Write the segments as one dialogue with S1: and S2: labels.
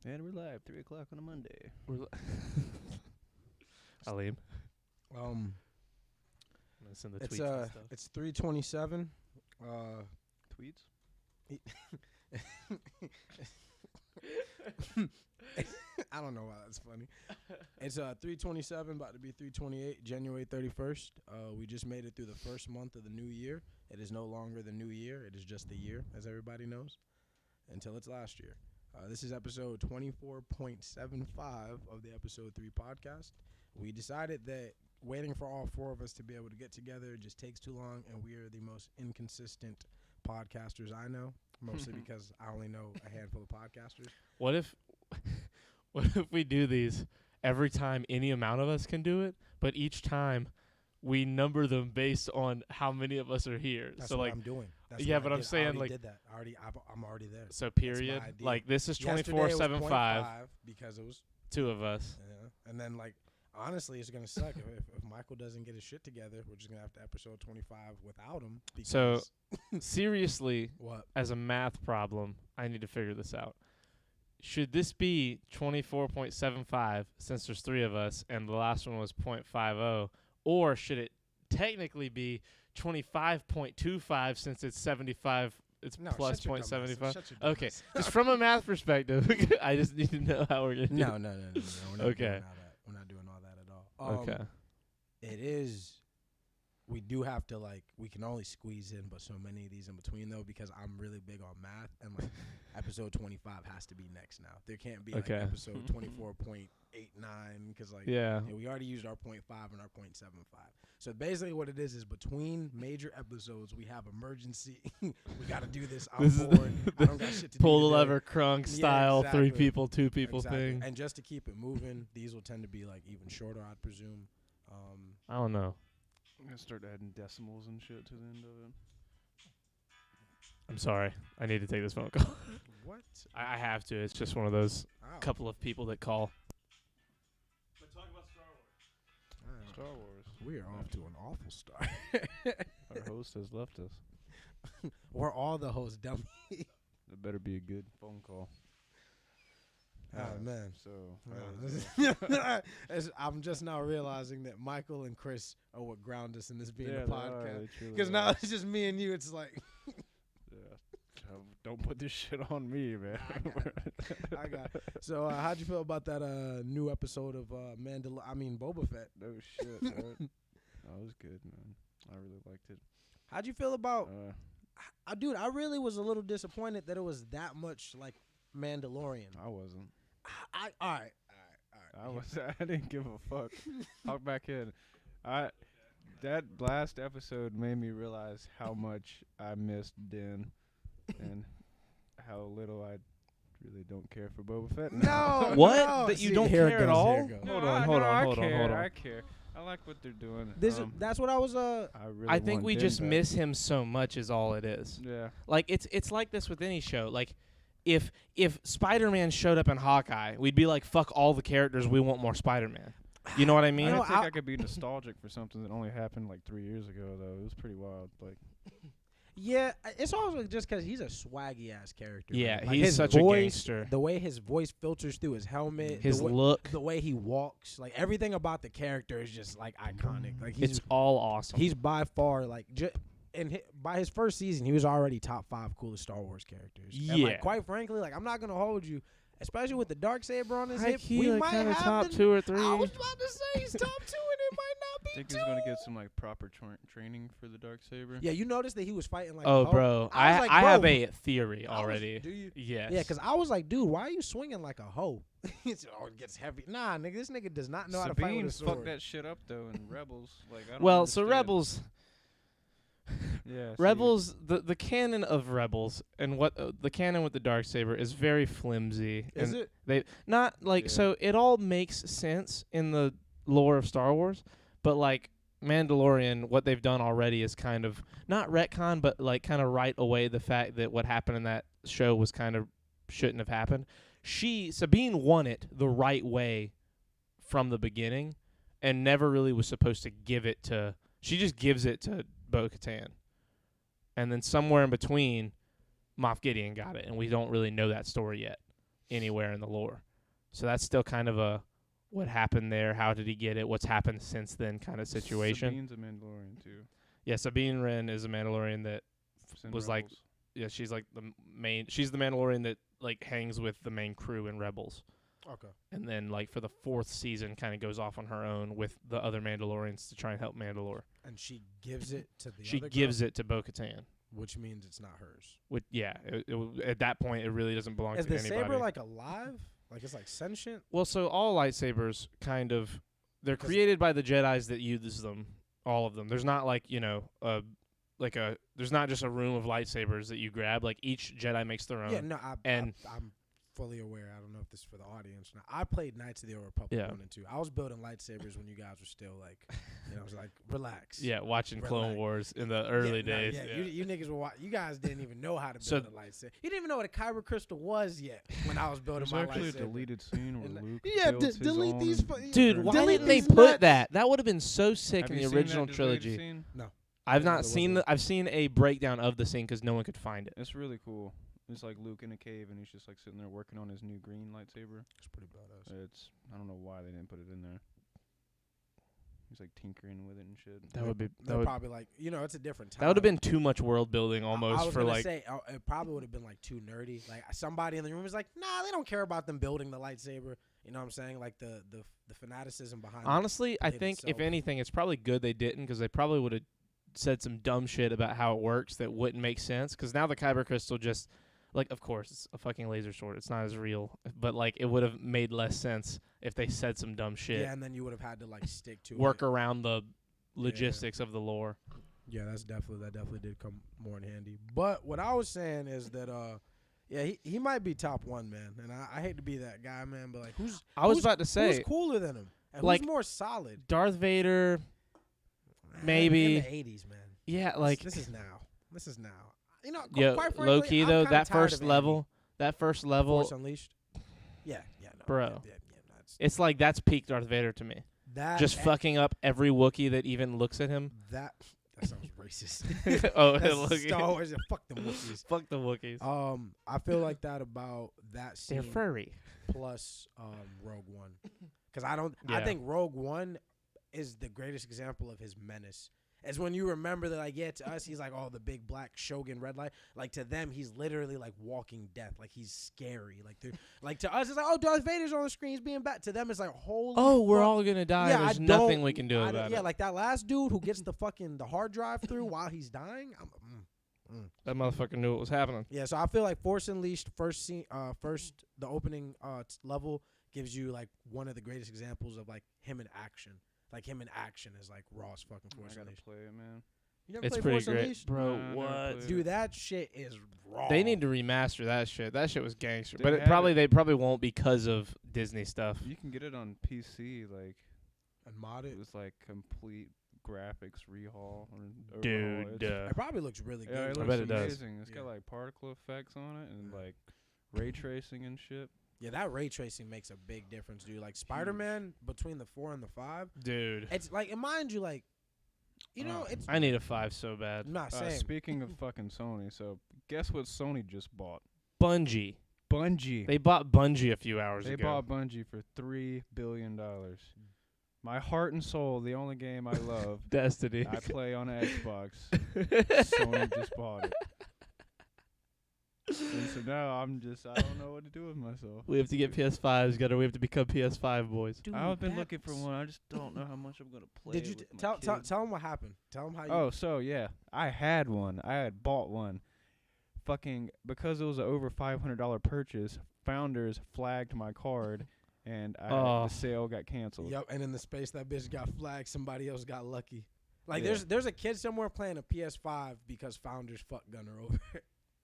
S1: And we're live, 3 o'clock on a Monday.
S2: Aleem.
S3: Um,
S2: I'm gonna send the tweets and stuff.
S3: it's 3:27.
S1: Tweets?
S3: I don't know why that's funny. It's 3:27, about to be 3:28, January 31st. We just made it through the first month of the new year. It is no longer the new year. It is just the year, as everybody knows, until it's last year. This is episode 24.75 of the episode 3 podcast. We decided that waiting for all four of us to be able to get together just takes too long, and we are the most inconsistent podcasters I know, mostly because I only know a handful of podcasters.
S2: What if we do these every time any amount of us can do it, but each time we number them based on how many of us are here?
S3: That's
S2: so
S3: what
S2: like
S3: I'm doing. That's
S2: yeah,
S3: what
S2: but
S3: I
S2: I'm
S3: did.
S2: saying,
S3: I already
S2: like-
S3: did that. I'm already there.
S2: so period.
S3: idea.
S2: Like this is
S3: Yesterday it was
S2: 24/75,
S3: 0.5 because it was,
S2: two of us.
S3: and then like honestly, it's gonna suck if Michael doesn't get his shit together. We're just gonna have to episode 25 without him.
S2: So-
S3: Because
S2: Seriously,
S3: what?
S2: as a math problem, I need to figure this out. Should this be 24.75 since there's three of us and the last one was 0.50, or should it technically be 25.25 since it's 75? It's
S3: No,
S2: plus
S3: shut your dumb ass up.
S2: 0.75.
S3: Shut your dumb
S2: Okay,
S3: ass
S2: just
S3: up.
S2: from a math perspective, I just need to know how we're gonna do
S3: No.
S2: it.
S3: We're not
S2: Okay.
S3: doing all that. We're not doing all that at all.
S2: Okay.
S3: It is. We do have to we can only squeeze in but so many of these in between though, because I'm really big on math, and like episode 25 has to be next now. There can't be like
S2: Okay.
S3: episode 24.89 because
S2: Yeah.
S3: we already used our 0.5 and our 0.75. So basically what it is between major episodes we have emergency. We got to do this. I'm
S2: This is
S3: bored. I don't got shit to
S2: Pull
S3: do
S2: the
S3: today.
S2: lever, crunk
S3: Yeah,
S2: style, three
S3: exactly.
S2: people, two people
S3: Exactly.
S2: thing.
S3: And just to keep it moving, these will tend to be like even shorter, I'd presume.
S2: I don't know.
S1: I'm going to start adding decimals and shit to the end of it.
S2: I'm sorry. I need to take this phone call.
S3: What?
S2: I have to. It's just one of those
S3: Wow.
S2: couple of people that call.
S3: Wow.
S1: Star Wars.
S3: We are off to an awful start.
S1: Our host has left us.
S3: We're all the host dummy.
S1: It better be a good phone call.
S3: Oh man.
S1: So,
S3: I'm just now realizing that Michael and Chris are what ground us in this being
S1: yeah,
S3: a
S1: they are,
S3: podcast.
S1: they truly
S3: Because
S1: are.
S3: now it's just me and you. It's like
S1: Yeah. Don't put this shit on me, man.
S3: I got it. So how'd you feel about that new episode of Boba Fett?
S1: No shit, man. That was good, man. I really liked it.
S3: How'd you feel about?
S1: Uh,
S3: Dude, I really was a little disappointed that it was that much like Mandalorian.
S1: I wasn't.
S3: All right.
S1: I didn't give a fuck. Hop back in. That last episode made me realize how much I missed Din and how little I really don't care for Boba Fett.
S3: No,
S2: What?
S3: no.
S2: That you
S3: See,
S2: don't
S3: here it
S2: care at
S3: goes,
S2: all?
S3: here it goes.
S2: Hold on, hold on,
S1: I
S2: hold on,
S1: care,
S2: hold on.
S1: I care. I like what they're doing.
S3: That's what I was.
S1: I really
S2: I think
S1: want
S2: we
S1: Din
S2: just
S1: back.
S2: miss him so much is all it is.
S1: Yeah.
S2: Like it's like this with any show. Like if Spider-Man showed up in Hawkeye, we'd be like, fuck all the characters, we want more Spider-Man. You know what I mean?
S1: I
S3: know,
S1: don't think
S3: I-
S1: I could be nostalgic for something that only happened like 3 years ago, though. It was pretty wild. Like,
S3: Yeah, it's also just because he's a swaggy ass character.
S2: Yeah,
S3: man. Like,
S2: he's
S3: his
S2: such a
S3: voice,
S2: gangster.
S3: The way his voice filters through his helmet,
S2: His
S3: the way,
S2: look,
S3: the way he walks, like everything about the character is just like iconic. Like
S2: it's all awesome.
S3: he's by far like by his first season, he was already top 5 coolest Star Wars characters. And,
S2: Yeah.
S3: like, quite frankly, like I'm not gonna hold you, especially with the Darksaber on his hip.
S2: High-key,
S3: We
S2: like,
S3: might
S2: kinda
S3: have
S2: top
S3: the,
S2: 2 or 3.
S3: I was about to say he's top 2, and it might not
S1: I
S3: be
S1: think
S3: 2.
S1: he's going to get some like proper training for the Darksaber.
S3: Yeah, you noticed that he was fighting like.
S2: Oh,
S3: a hoe?
S2: bro,
S3: I was like,
S2: I have
S3: bro,
S2: a theory
S3: I was-
S2: already.
S3: do you?
S2: Yes.
S3: Yeah, because I was like, dude, why are you swinging like a hoe? It gets heavy. Nah, nigga, this nigga does not know how to fight with a
S1: Sabine
S3: sword.
S1: fucked that shit up though in Rebels. Like, I don't
S2: well, so
S1: understand.
S2: Rebels,
S1: Yeah. see,
S2: Rebels, the canon of Rebels and what the canon with the Darksaber is very flimsy.
S3: Is
S2: and
S3: it?
S2: They not like
S1: Yeah.
S2: so it all makes sense in the lore of Star Wars, but like Mandalorian, what they've done already is kind of not retcon, but like kind of right away the fact that what happened in that show was kind of shouldn't have happened. Sabine won it the right way from the beginning, and never really was supposed to give it to. She just gives it to Bo-Katan, and then somewhere in between, Moff Gideon got it, and we don't really know that story yet. anywhere in the lore. So that's still kind of a what happened there, how did he get it, what's happened since then kind of situation.
S1: Sabine's a Mandalorian too.
S2: Yeah, Sabine Wren is a Mandalorian that
S1: It's in
S2: was like-
S1: Rebels.
S2: yeah, she's like the main. She's the Mandalorian that like hangs with the main crew in Rebels,
S3: Okay.
S2: and then like for the 4th season, kind of goes off on her own with the other Mandalorians to try and help Mandalore.
S3: And she gives it to the
S2: She
S3: other
S2: gives
S3: girl,
S2: it to Bo-Katan.
S3: which means it's not hers.
S2: Which at that point it really doesn't belong
S3: Is
S2: to
S3: the
S2: anybody.
S3: saber like alive? Like it's like sentient?
S2: well, so all lightsabers kind of they're
S3: 'Cause-
S2: created by the Jedi's that use them. All of them. There's not like there's not just a room of lightsabers that you grab. Like each Jedi makes their own.
S3: Yeah, no,
S2: and-
S3: I'm fully aware. I don't know if this is for the audience. Now, I played Knights of the Old Republic
S2: Yeah.
S3: 1 and 2. I was building lightsabers when you guys were still like, I was like, relax.
S2: Yeah, watching Clone
S3: Relax.
S2: Wars in the early days.
S3: Yeah,
S2: Yeah.
S3: You niggas were you guys didn't even know how to
S2: So-
S3: build a lightsaber. You didn't even know what a kyber crystal was yet when I was building
S1: There's
S3: my
S1: actually a
S3: lightsaber.
S1: deleted scene where
S3: And
S1: Luke
S3: yeah,
S1: builds his
S3: delete
S1: own
S3: these.
S1: and
S2: Dude,
S1: burns
S2: why
S1: it.
S3: delete
S2: didn't they
S3: these
S2: put
S3: nuts.
S2: that? That would have been so sick
S1: Have
S2: in
S1: you
S2: the
S1: seen
S2: original
S1: that deleted
S2: trilogy.
S1: scene?
S2: I've
S3: No,
S2: not
S3: there
S2: seen
S3: wasn't.
S2: I've seen a breakdown of the scene because no one could find it.
S1: It's really cool. It's like Luke in a cave and he's just like sitting there working on his new green lightsaber.
S3: It's pretty badass.
S1: I don't know why they didn't put it in there. He's like tinkering with it and shit.
S2: That would be
S3: They're probably like, it's a different time.
S2: that would have been too much world building
S3: I
S2: almost
S3: was
S2: for
S3: gonna
S2: like
S3: say it probably would have been like too nerdy. Like somebody in the room was like, nah, they don't care about them building the lightsaber. You know what I'm saying? Like the fanaticism behind it.
S2: honestly, I
S3: blade
S2: think if
S3: itself.
S2: anything, it's probably good they didn't because they probably would have said some dumb shit about how it works that wouldn't make sense. Because now the kyber crystal just like, of course, it's a fucking laser sword. It's not as real, but like it would have made less sense if they said some dumb shit.
S3: Yeah, and then you would have had to like stick to
S2: Work
S3: it.
S2: around the logistics of the lore.
S3: Yeah, that definitely did come more in handy. But what I was saying is that he might be top 1, man. And I hate to be that guy, man, but like who's
S2: I was
S3: who's-
S2: about to say
S3: who's cooler than him? And
S2: like,
S3: who's more solid?
S2: Darth Vader. Maybe.
S3: in the 80s, man.
S2: Yeah, like
S3: this is now. This is now. You know,
S2: yeah,
S3: quite frankly,
S2: low key
S3: I'm
S2: though.
S3: kinda
S2: That
S3: tired
S2: first
S3: of
S2: level,
S3: Force Unleashed. Yeah, no,
S2: Bro.
S3: yeah, no,
S2: it's like that's peak Darth Vader to me.
S3: that
S2: Just
S3: and
S2: fucking up every Wookiee that even looks at him.
S3: that sounds racist.
S2: Oh,
S3: That's
S2: look,
S3: Star Wars and fuck them Wookiees.
S2: fuck the Wookiees.
S3: I feel like that about that
S2: They're
S3: scene
S2: furry.
S3: plus Rogue One, because I
S2: Yeah.
S3: think Rogue One is the greatest example of his menace. As when you remember that, like, yeah, to us he's like, oh, the big black Shogun red light. Like to them, he's literally like walking death. Like he's scary. Like to us, it's like, oh, Darth Vader's on the screen, he's being bad. To them, it's like, holy.
S2: Oh, we're
S3: fuck.
S2: all gonna die.
S3: Yeah,
S2: There's
S3: I
S2: nothing
S3: don't-
S2: we can do
S3: I don't-
S2: about
S3: yeah,
S2: it.
S3: like that last dude who gets the hard drive through while he's dying.
S2: That motherfucker knew what was happening.
S3: Yeah, so I feel like Force Unleashed first the opening level gives you like one of the greatest examples of like him in action. Like him in action is like Raw's fucking
S1: I
S3: Force
S1: gotta
S3: Unleashed.
S1: play it, man.
S3: You never
S2: It's
S3: played
S2: pretty
S3: Force
S2: great,
S3: Unleashed?
S2: bro.
S1: Nah, I never
S2: What?
S1: played
S3: Dude, that shit is raw.
S2: They need to remaster that shit. That shit was gangster.
S1: They
S2: But
S1: had
S2: they probably won't because of Disney stuff.
S1: You can get it on PC, like
S3: and mod it.
S1: it was like complete graphics rehaul or
S2: Dude,
S1: overhaul.
S3: It probably looks really
S1: Yeah,
S3: good.
S1: it
S3: too.
S1: looks
S2: bet it does.
S1: amazing. It's
S3: Yeah.
S1: got like particle effects on it and
S3: Yeah.
S1: like ray tracing and shit.
S3: Yeah, that ray tracing makes a big difference, dude. Like Spider-Man between the 4 and the 5,
S2: Dude,
S3: it's like, and mind you, like, it's.
S2: I need a 5 so bad.
S3: I'm not saying.
S1: Speaking of fucking Sony, so guess what Sony just bought?
S2: Bungie.
S1: Bungie.
S2: They bought Bungie a few hours
S1: They
S2: ago.
S1: bought Bungie for $3 billion. My heart and soul, the only game I love,
S2: Destiny.
S1: I play on an Xbox. Sony just bought it. And so now I don't know what to do with myself.
S2: We have to get PS5s. We have to become PS5 boys.
S3: Dude,
S1: I've been looking for
S3: that's-
S1: one. I just don't know how much I'm gonna play.
S3: Did you
S1: with my
S3: tell
S1: kids.
S3: them what happened? Tell them how you.
S1: Oh, so yeah, I had one. I had bought one. Fucking because it was an over $500 purchase. Founders flagged my card, and the sale got canceled.
S3: Yep, and in the space that bitch got flagged, somebody else got lucky. Like
S1: Yeah.
S3: there's a kid somewhere playing a PS5 because Founders fucked Gunner over.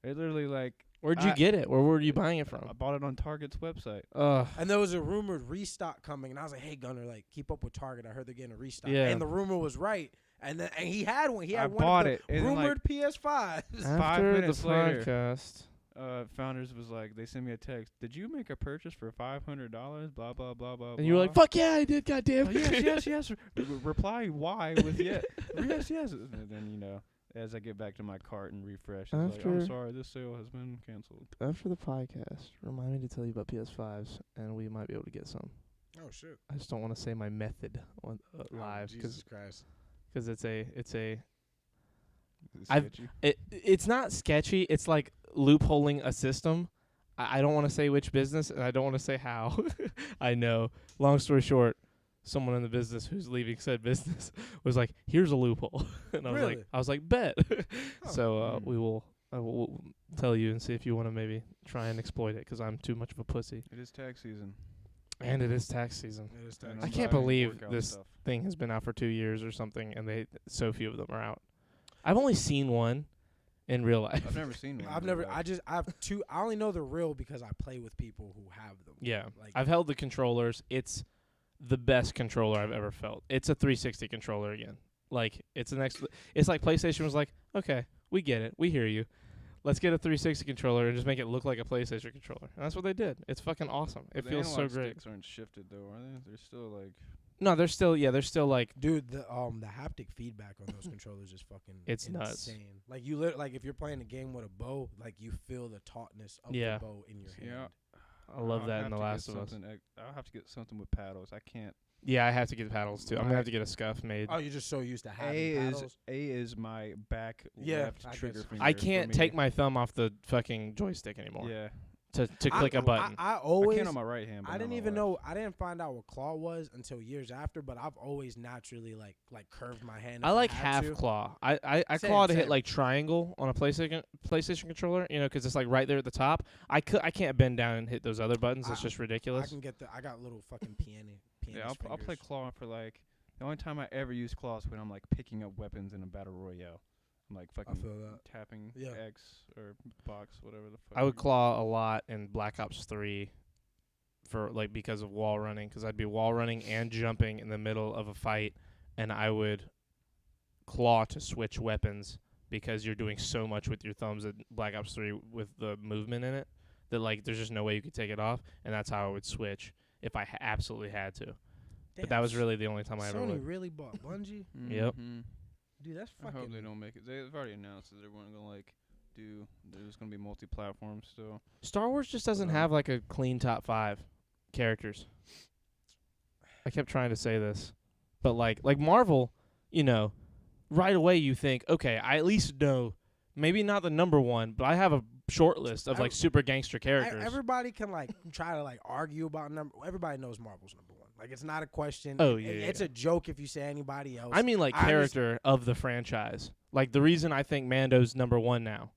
S1: It literally like
S2: Where'd you
S1: I-
S2: get it? Where were you buying it
S1: I
S2: from?
S1: bought it on Target's website.
S3: And there was a rumored restock coming, and I was like, "Hey Gunner, like keep up with Target. I heard they're getting a restock."
S2: Yeah.
S3: And the rumor was right, and he had one. He
S1: I
S3: had one
S1: bought
S3: of the
S1: it, and then, like,
S3: rumored PS5s.
S2: After the
S1: minutes later,
S2: podcast.
S1: Founders was like, they sent me a text. Did you make a purchase for $500? Blah blah blah blah.
S2: And you were like,
S1: blah."
S2: fuck yeah, I did, goddamn.
S1: Oh, yes. Reply Y with yes. Yes. And then as I get back to my cart and refresh. It's like, I'm sorry, this sale has been canceled.
S2: After the podcast, remind me to tell you about PS5s, and we might be able to get some.
S3: Oh shit!
S2: I just don't want to say my method on live
S3: Jesus Christ.
S2: because it's a
S1: Is it
S2: I've-
S1: sketchy?
S2: it's not sketchy. It's like loopholing a system. I don't want to say which business, and I don't want to say how. I know. Long story short, someone in the business who's leaving said business was like, "Here's a loophole," and
S3: Really?
S2: I was like, "Bet." So
S1: Mm.
S2: I will tell you and see if you want to maybe try and exploit it, 'cause I'm too much of a pussy.
S1: It is tax season.
S2: And it is tax season.
S3: It is
S1: and
S3: tax
S2: I
S1: I'm
S2: can't
S1: buying
S2: believe
S1: workout
S2: this
S1: stuff.
S2: thing has been out for 2 years or something, and so few of them are out. I've only seen one in real life.
S1: I've never seen one.
S3: I've never. I have two. I only know the real because I play with people who have them.
S2: Yeah,
S3: Like
S2: I've held the controllers. It's the best controller I've ever felt. It's a 360 controller again. Like it's the next. It's like PlayStation was like, okay, we get it, we hear you. Let's get a 360 controller and just make it look like a PlayStation controller. And that's what they did. It's fucking awesome. It
S1: The
S2: feels so
S1: analog
S2: great.
S1: Sticks aren't shifted though, are they? They're still like.
S2: No, they're still like
S3: dude, the haptic feedback on those controllers is fucking
S2: It's
S3: insane.
S2: nuts.
S3: Like you like if you're playing a game with a bow, like you feel the tautness of
S2: Yeah.
S3: the bow in your
S1: Yeah.
S3: hand.
S2: I love
S1: I'll
S2: that in
S1: have
S2: The
S1: to get
S2: Last of Us.
S1: something I'll have to get something with paddles. I can't.
S2: Yeah, I have to get paddles too. I'm gonna have to get a scuff made.
S3: Oh, you're just so used to having
S1: A
S3: paddles.
S1: is my back
S3: Yeah,
S1: left
S3: I
S1: trigger
S3: guess.
S1: finger.
S2: I
S1: for
S2: can't
S1: me.
S2: take my thumb off the fucking joystick anymore
S1: Yeah,
S2: to click a button.
S3: I
S1: I
S3: always.
S1: can on my right hand. But
S3: I
S1: not
S3: didn't
S1: my
S3: even
S1: left.
S3: know. I didn't find out what claw was until years after. But I've always naturally like curved my hand.
S2: I
S3: if
S2: like
S3: had
S2: half
S3: to.
S2: claw. I
S3: Same,
S2: claw to hit
S3: same.
S2: like triangle on a PlayStation controller, 'cause it's like right there at the top. I can't bend down and hit those other buttons. It's just
S3: I
S2: ridiculous.
S3: can get I got little fucking piano.
S1: Yeah, I'll play claw for like the only time I ever use claws when I'm like picking up weapons in a battle royale. I'm like
S3: I
S1: fucking
S3: feel that.
S1: tapping
S3: Yeah.
S1: X or box, whatever the fuck.
S2: I would
S1: you-
S2: claw a lot in Black Ops 3 for like because of wall running, 'cause I'd be wall running and jumping in the middle of a fight, and I would claw to switch weapons because you're doing so much with your thumbs in Black Ops 3 with the movement in it that like there's just no way you could take it off, and that's how I would switch if I absolutely had to. But that was really the only time I ever
S3: Sony
S2: would.
S3: really bought Bungie.
S2: Yep.
S1: Mhm.
S3: Dude, that's
S1: I hope
S3: fucking.
S1: they don't make it. They've already announced that they weren't gonna like do. There's gonna be multi-platform still.
S2: Star Wars just doesn't have like a clean top 5 characters. I kept trying to say this, but like Marvel, right away you think, okay, I at least know, maybe not the number one, but I have a short list of like super gangster characters.
S3: Everybody can like try to like argue about number. Everybody knows Marvel's number one. Like it's not a question.
S2: Oh,
S3: It-
S2: yeah,
S3: It's
S2: yeah.
S3: a joke if you say anybody else.
S2: I mean like
S3: I
S2: character of the franchise. Like the reason I think Mando's number one now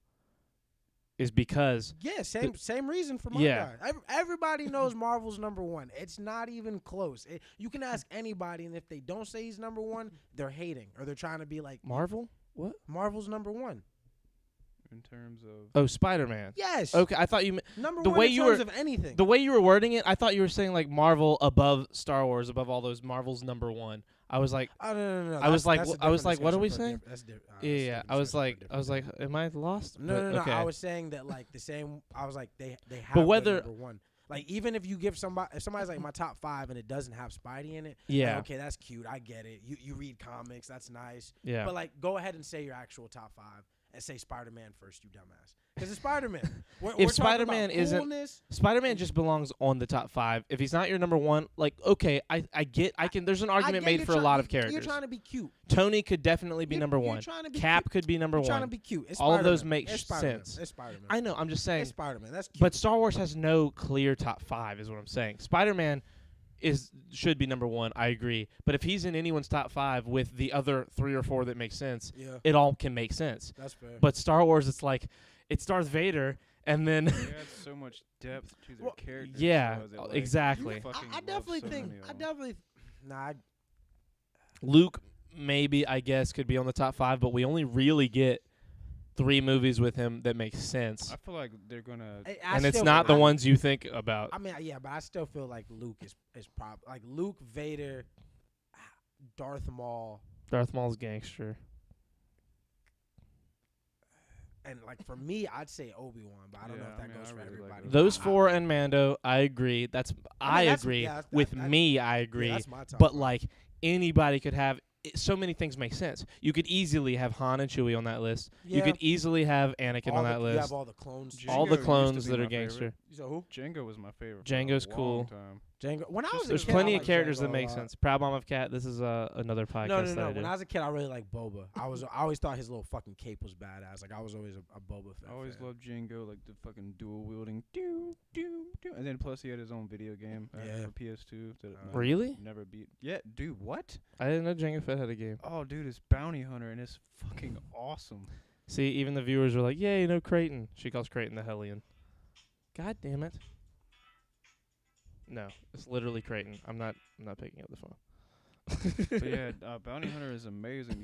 S2: is because
S3: Yeah, same reason for my
S2: Yeah.
S3: guy. Everybody knows Marvel's number one. It's not even close. You can ask anybody, and if they don't say he's number one, they're hating or they're trying to be like
S2: Marvel? What?
S3: Marvel's number one.
S1: In terms of
S2: Oh, Spider-Man.
S3: Yes.
S2: Okay, I thought you
S3: Number
S2: the
S3: one
S2: way
S3: in
S2: you
S3: terms
S2: were-
S3: of anything.
S2: the way you were wording it, I thought you were saying like Marvel above Star Wars, above all those Marvel's number one. I was like,
S3: Oh no.
S2: I was
S3: That's-
S2: like,
S3: that's a
S2: I was
S3: different
S2: like, what are we
S3: discussion
S2: saying?
S3: for a That's different.
S2: Yeah, yeah. I was like, am I lost?
S3: No,
S2: But,
S3: no, no.
S2: Okay.
S3: I was saying that like the same. I was like they have.
S2: But
S3: the
S2: whether-
S3: number one, like even if you give somebody, if somebody's like my top 5 and it doesn't have Spidey in it,
S2: Yeah.
S3: like, okay, that's cute. I get it. You read comics, that's nice.
S2: Yeah.
S3: But like, go ahead and say your actual top 5 and say Spider-Man first, you dumbass. Because it's Spider-Man.
S2: If Spider-Man isn't-
S3: coolness,
S2: Spider-Man just belongs on the top 5. If he's not your number one, like, okay, I can. There's an argument
S3: I get
S2: made
S3: you're
S2: for a
S3: try-
S2: lot of
S3: You're
S2: characters.
S3: trying to be cute.
S2: Tony could definitely be number
S3: You're
S2: one.
S3: trying to be
S2: Cap
S3: cute.
S2: could be number
S3: You're trying to
S2: one.
S3: be cute. It's
S2: All of those
S3: Spider-Man.
S2: make
S3: It's Spider-Man.
S2: sense.
S3: It's Spider-Man.
S2: I know. I'm just saying.
S3: It's Spider-Man. That's cute.
S2: But Star Wars has no clear top 5, is what I'm saying. Spider-Man should be number one. I agree. But if he's in anyone's top 5 with the other 3 or 4 that make sense,
S3: yeah,
S2: it all can make sense.
S3: that's fair.
S2: But Star Wars, it's like it's Darth Vader, and then
S1: they add so much depth to their
S3: Well,
S1: characters.
S2: yeah,
S1: so that, like,
S2: exactly.
S1: you fucking
S3: I
S1: love
S3: definitely
S1: so
S3: think.
S1: many of
S3: I
S1: them.
S3: definitely. Nah.
S2: Luke maybe I guess could be on the top 5, but we only really get 3 movies with him that make sense,
S1: I feel like they're gonna.
S3: I
S2: and it's
S3: still
S2: not
S3: feel-
S2: the ones you think about.
S3: I mean, yeah, but I still feel like Luke is like Luke, Vader, Darth Maul,
S2: Darth Maul's gangster.
S3: and like for me, I'd say Obi-Wan, but I don't know
S1: Yeah,
S3: if that
S1: I mean,
S3: goes
S1: I
S3: for
S1: really like
S3: everybody.
S1: Obi-Wan.
S2: Those 4 and Mando, I agree. I
S3: that's-
S2: agree.
S3: yeah,
S2: With
S3: that-
S2: me, I
S3: Yeah,
S2: agree.
S3: that's my top
S2: But
S3: five.
S2: like anybody could have so many things make sense. You could easily have Han and Chewie on that list. You
S3: Yeah.
S2: could easily have Anakin
S3: All
S2: on
S3: the-
S2: that
S3: You
S2: list.
S3: have all the clones.
S1: Django
S2: All the
S1: used to
S2: clones
S1: be
S2: that
S1: my
S2: are
S1: favorite.
S2: gangster.
S3: So who?
S1: Django was my favorite.
S2: Django's
S1: for a
S2: cool.
S1: long time.
S3: Django. When I was a
S2: There's
S3: kid,
S2: plenty
S3: I
S2: of
S3: liked
S2: characters
S3: Django
S2: that
S3: a
S2: make
S3: lot.
S2: sense. Proud Mom of Cat. This is another podcast.
S3: No.
S2: that I do.
S3: When I was a kid, I really liked Boba. I always thought his little fucking cape was badass. Like I was always a Boba fan.
S1: I always loved Django, like the fucking dual wielding, and then plus he had his own video game
S3: Yeah.
S1: for PS2 that I
S2: Really?
S1: never beat. Yeah, dude, what?
S2: I didn't know Jango Fett had a game.
S1: Oh, dude, it's Bounty Hunter, and it's fucking awesome.
S2: See, even the viewers were like, "Yeah, you know Creighton." She calls Creighton the Hellion. God damn it! No, it's literally Creighton. I'm not picking up the phone.
S1: But yeah, Bounty Hunter is amazing.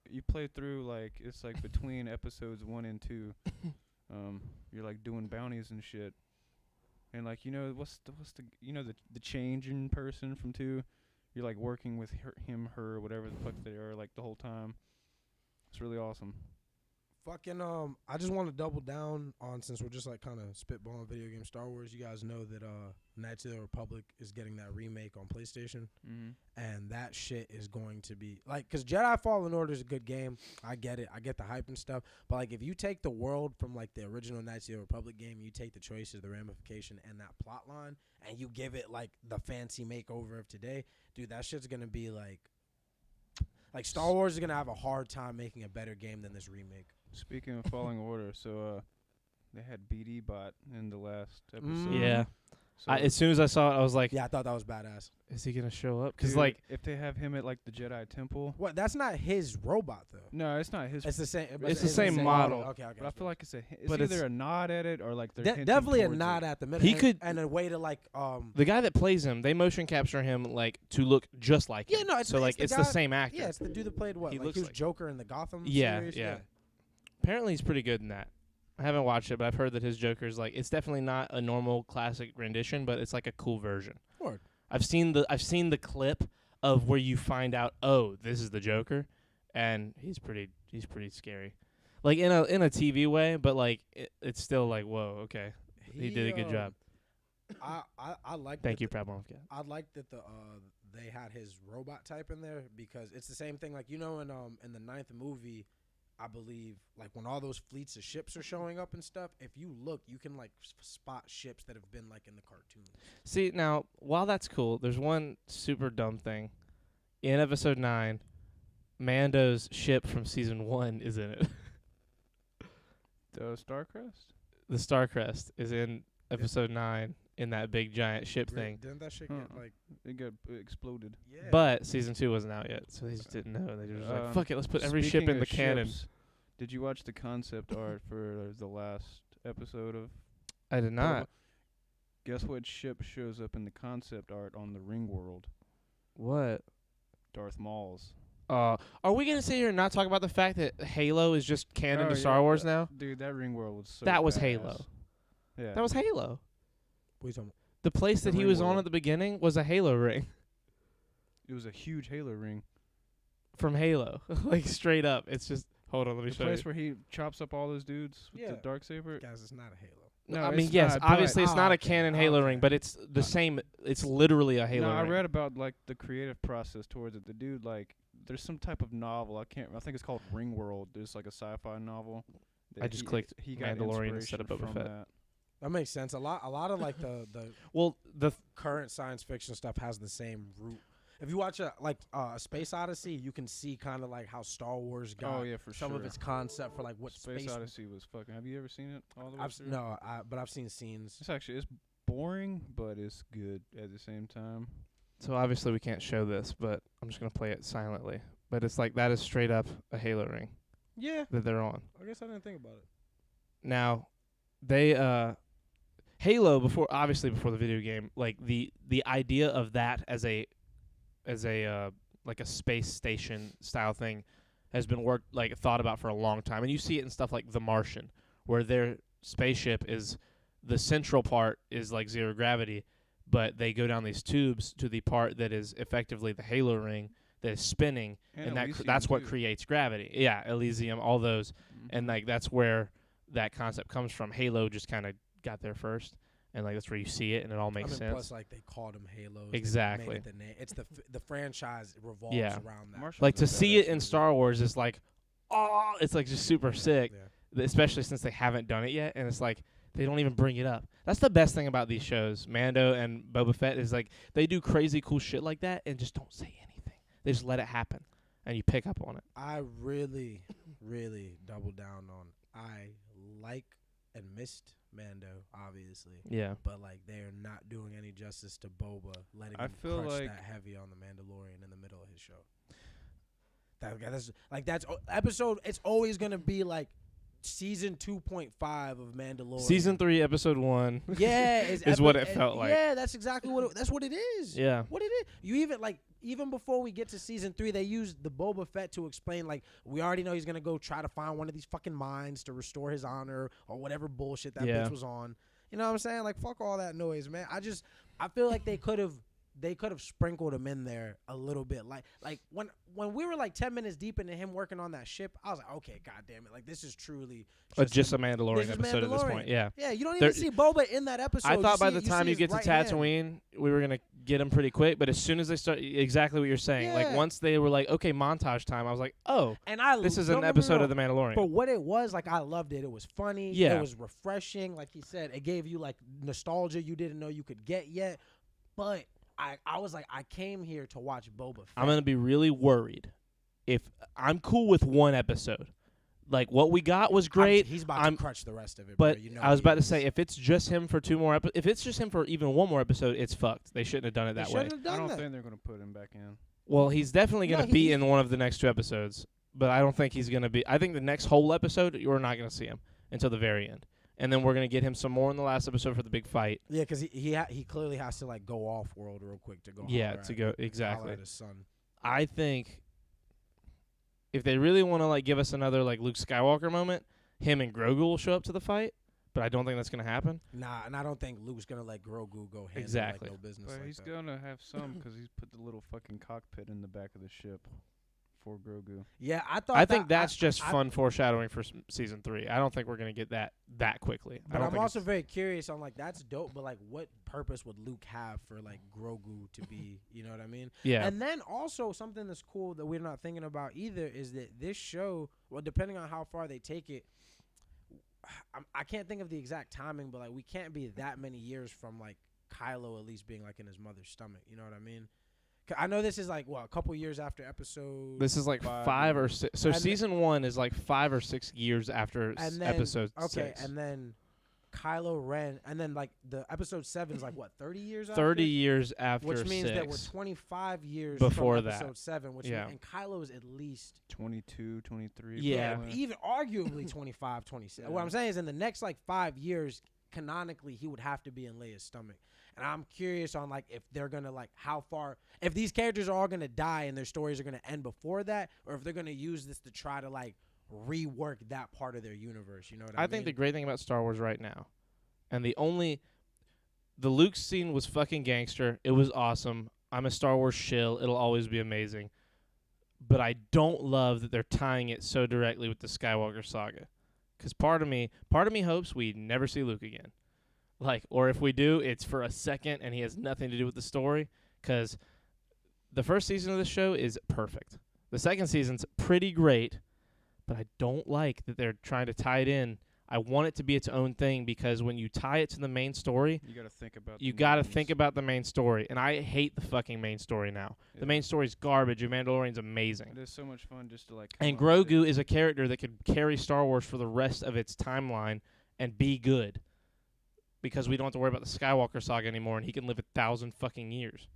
S1: You play through it's like between episodes 1 and 2. You're like doing bounties and shit, and like what's the the change in person from 2. You're like working with her, whatever the fuck they are, like the whole time. It's really awesome.
S3: Fucking I just want to double down on, since we're just like kind of spitballing video game Star Wars. You guys know that Knights of the Republic is getting that remake on PlayStation, and that shit is going to be like, cause Jedi Fallen Order is a good game. I get it. I get the hype and stuff. But like, if you take the world from like the original Knights of the Republic game, you take the choices, the ramification, and that plot line, and you give it like the fancy makeover of today, dude, that shit's gonna be like Star Wars is gonna have a hard time making a better game than this remake.
S1: Speaking of Falling Order, so they had BD Bot in the last episode.
S2: Yeah.
S1: So
S2: As soon as I saw it, I was like,
S3: Yeah, I thought that was badass.
S2: "Is he gonna show up?" Because
S1: dude,
S2: like,
S1: if they have him at like the Jedi Temple,
S3: What? That's not his robot though.
S1: no, it's not his.
S3: It's the same.
S2: It's the same model.
S3: Okay.
S1: But I feel like it's
S2: But
S1: either
S2: it's-
S1: a nod at it or like they're hinting
S3: definitely a
S1: towards
S3: nod
S1: it.
S3: at the minute.
S2: He
S3: and,
S2: could-
S3: and a way to like
S2: the guy that plays him, they motion capture him like to look just like him.
S3: Yeah, no, it's
S2: so
S3: the-
S2: like
S3: it's
S2: it's
S3: the
S2: the
S3: guy-
S2: same actor.
S3: yeah, it's the dude that played what?
S2: He
S3: Like
S2: looks
S3: he was
S2: like-
S3: Joker in the Gotham
S2: Yeah,
S3: series.
S2: yeah. Apparently he's pretty good in that. I haven't watched it, but I've heard that his Joker's like, it's definitely not a normal classic rendition, but it's like a cool version.
S3: Word.
S2: I've seen the clip of where you find out, oh, this is the Joker, and he's pretty scary. Like in a TV way, but like it's still like, whoa, okay. He did a good job.
S3: I like.
S2: Thank you, Proud Mom of Cat.
S3: I like that they had his robot type in there, because it's the same thing. Like in the 9th movie, I believe, like when all those fleets of ships are showing up and stuff, if you look, you can like spot ships that have been like in the cartoons.
S2: See, now, while that's cool, there's one super dumb thing. In episode 9, Mando's ship from season 1 is in it.
S1: The Starcrest.
S2: The Starcrest is in episode 9 in that big giant ship thing.
S3: Didn't that shit get like?
S1: It got exploded.
S3: Yeah.
S2: But season 2 wasn't out yet, so they just didn't know. They just like, fuck it, let's put every ship
S1: Speaking
S2: in the
S1: of
S2: canon.
S1: ships, did you watch the concept art for the last episode of?
S2: I did not.
S1: Guess what ship shows up in the concept art on the Ring World?
S2: What?
S1: Darth Maul's.
S2: Are we going to sit here and not talk about the fact that Halo is just canon to
S1: Oh,
S2: Star
S1: yeah,
S2: Wars now?
S1: Dude, that Ring World was so
S2: That was
S1: badass.
S2: Halo.
S1: Yeah.
S2: That was Halo.
S3: What are you talking about?
S2: The place
S1: The
S2: that he
S1: ring
S2: was on
S1: world.
S2: at the beginning was a Halo ring
S1: It was a huge Halo ring.
S2: from Halo. Like, straight up. It's just, hold on, let me
S1: The
S2: show you.
S1: place where he chops up all those dudes with
S3: Yeah.
S1: the Darksaber.
S3: Guys, it's not a Halo.
S1: No,
S2: I mean,
S1: it's
S2: yes,
S1: not, but-
S2: obviously it's not a
S3: okay,
S2: canon Halo
S3: okay.
S2: ring, but it's the same. It's literally a Halo
S1: No, I
S2: ring.
S1: read about like the creative process towards it. The dude, like, there's some type of novel. I think it's called Ring World. There's like a sci-fi novel.
S2: I just clicked
S1: He got
S2: Mandalorian instead of
S1: inspiration
S2: Boba
S1: from
S2: Fett.
S1: that.
S3: That makes sense. A lot of like the
S2: Well, the
S3: current science fiction stuff has the same root. If you watch a Space Odyssey, you can see kind of like how Star Wars got
S1: Oh yeah, for
S3: some
S1: sure.
S3: of its concept for like what
S1: Space Odyssey was fucking. Have you ever seen it all the way through?
S3: but I've seen scenes.
S1: It's boring, but it's good at the same time.
S2: so obviously we can't show this, but I'm just gonna play it silently. But it's like that is straight up a Halo ring
S3: Yeah,
S2: that they're on.
S3: I guess I didn't think about it.
S2: Now, they Halo before the video game, like the idea of that as a like a space station style thing has been thought about for a long time, and you see it in stuff like The Martian, where their spaceship is the central part is like zero gravity, but they go down these tubes to the part that is effectively the Halo ring that is spinning, and
S1: Elysium,
S2: that's what
S1: too.
S2: creates gravity. Yeah, Elysium, all those.
S1: Mhm.
S2: And like that's where that concept comes from. Halo just kind of got there first. and like that's where you see it and it all makes sense.
S3: Plus, like they called them Halos.
S2: Exactly.
S3: They made it the name. It's the franchise revolves
S2: Yeah.
S3: around that.
S1: Marshall's
S2: Like
S1: a
S2: to see
S1: badass
S2: it in
S1: movie.
S2: Star Wars is like, oh, it's like just super sick.
S3: Yeah.
S2: Especially since they haven't done it yet, and it's like they don't even bring it up. That's the best thing about these shows, Mando and Boba Fett, is like they do crazy cool shit like that and just don't say anything. They just let it happen, and you pick up on it.
S3: I really, really double down on. I like and missed Mando, obviously,
S2: Yeah,
S3: but like they are not doing any justice to Boba, letting
S1: I
S3: him
S1: feel
S3: crush
S1: like-
S3: that heavy on the Mandalorian in the middle of his show. That's episode. It's always gonna be like season 2.5 of Mandalorian.
S2: season 3, episode 1.
S3: Yeah,
S2: is what it felt like.
S3: Yeah, that's exactly what that's what it is.
S2: Yeah,
S3: What it is. You even before we get to season 3, they used the Boba Fett to explain, like, we already know he's gonna go try to find one of these fucking mines to restore his honor or whatever bullshit that
S2: Yeah.
S3: bitch was on. You know what I'm saying? Like, fuck all that noise, man. I feel like they could have sprinkled him in there a little bit. Like when we were like 10 minutes deep into him working on that ship, I was like, okay, god damn it. Like, this is truly
S2: just a
S3: this
S2: Mandalorian
S3: is
S2: episode at this
S3: Mandalorian.
S2: point. Yeah.
S3: Yeah, you don't
S2: There-
S3: even see Boba in that episode.
S2: I thought by
S3: see-
S2: the time
S3: see
S2: you
S3: his
S2: get to
S3: right hand.
S2: Tatooine, we were gonna get him pretty quick. But as soon as they start, exactly what you're saying. Like
S3: Yeah.
S2: once they were like, okay, montage time, I was like, oh,
S3: And
S2: this is
S3: don't
S2: an
S3: get me
S2: episode
S3: wrong,
S2: of The Mandalorian.
S3: for what it was. Like, I loved it. It was funny.
S2: Yeah.
S3: It was refreshing. Like he said, it gave you like nostalgia you didn't know you could get yet. But I was like, I came here to watch Boba Fett.
S2: I'm gonna be really worried if I'm cool with one episode. Like what we got was great.
S3: He's about
S2: I'm-
S3: to crutch the rest of it.
S2: But
S3: bro. You know
S2: I was
S3: he
S2: about to
S3: is.
S2: say, if it's just him for 2 more if it's just him for even one more episode, it's fucked. They shouldn't have done it
S3: They
S2: that way.
S3: shouldn't have
S1: I
S3: done
S1: don't
S3: that.
S1: think they're gonna put him back in.
S2: Well, he's definitely
S3: No,
S2: going to be
S3: he-
S2: in one of the next 2 episodes, but I don't think he's going to be. I think the next whole episode, you're not going to see him until the very end. And then we're going to get him some more in the last episode for the big fight.
S3: Yeah, because he clearly has to like go off world real quick to go.
S2: Yeah,
S3: holler
S2: to
S3: at-
S2: go
S3: holler
S2: exactly.
S3: at his son.
S2: I think if they really want to like give us another like Luke Skywalker moment, him and Grogu will show up to the fight, but I don't think that's going to happen.
S3: Nah, and I don't think Luke's gonna let Grogu go handle
S2: Exactly.
S3: like no business.
S1: But
S3: like
S1: he's
S3: that.
S1: gonna have some because he's put the little fucking cockpit in the back of the ship for Grogu.
S3: Yeah, I thought.
S2: I think that's
S3: I-
S2: just
S3: I-
S2: fun foreshadowing for season 3. I don't think we're going to get that quickly. I
S3: But
S2: don't
S3: I'm
S2: think
S3: also
S2: it's-
S3: very curious on like that's dope, but like what purpose would Luke have for like Grogu to be? You know what I mean?
S2: yeah.
S3: And then also something that's cool that we're not thinking about either is that this show, well, depending on how far they take it, I can't think of the exact timing, but like we can't be that many years from like Kylo at least being like in his mother's stomach. You know what I mean? 'Cause I know this is like what a couple years after episode.
S2: This is like
S1: 5
S2: 5 or
S1: years.
S2: 6. So
S3: And
S2: season 1 is like 5 or 6 years after
S3: and then,
S2: episode
S3: okay,
S2: 6.
S3: and then Kylo Ren, and then like the episode 7 is like what 30 years.
S2: 30
S3: after?
S2: years after
S3: Which means
S2: 6.
S3: that we're 25 years
S2: Before
S3: from
S2: that.
S3: episode 7, which
S2: Yeah.
S3: and Kylo is at least
S1: 22, 23.
S2: Yeah.
S1: probably.
S3: even arguably 25, 27. What
S1: Yeah.
S3: I'm saying is in the next like 5 years, canonically he would have to be in Leia's stomach. And I'm curious on like if they're gonna like how far, if these characters are all gonna die and their stories are gonna end before that, or if they're gonna use this to try to like rework that part of their universe. You know what I
S2: I
S3: mean?
S2: think the great thing about Star Wars right now, and the Luke scene was fucking gangster. It was awesome. I'm a Star Wars shill. It'll always be amazing. But I don't love that they're tying it so directly with the Skywalker saga. Because part of me hopes we never see Luke again. Like, or if we do, it's for a second and he has nothing to do with the story. Because the first season of the show is perfect. The second season's pretty great, but I don't like that they're trying to tie it in. I want it to be its own thing because when you tie it to the main story,
S1: You got to think about.
S2: you
S1: the
S2: got to
S1: names.
S2: think about the main story. And I hate the fucking main story now.
S1: Yeah.
S2: The main story's garbage. And Mandalorian's amazing.
S1: It is so much fun just to like. come
S2: And
S1: up with it.
S2: Grogu is a character that could carry Star Wars for the rest of its timeline and be good. Because we don't have to worry about the Skywalker saga anymore, and he can live 1,000 fucking years.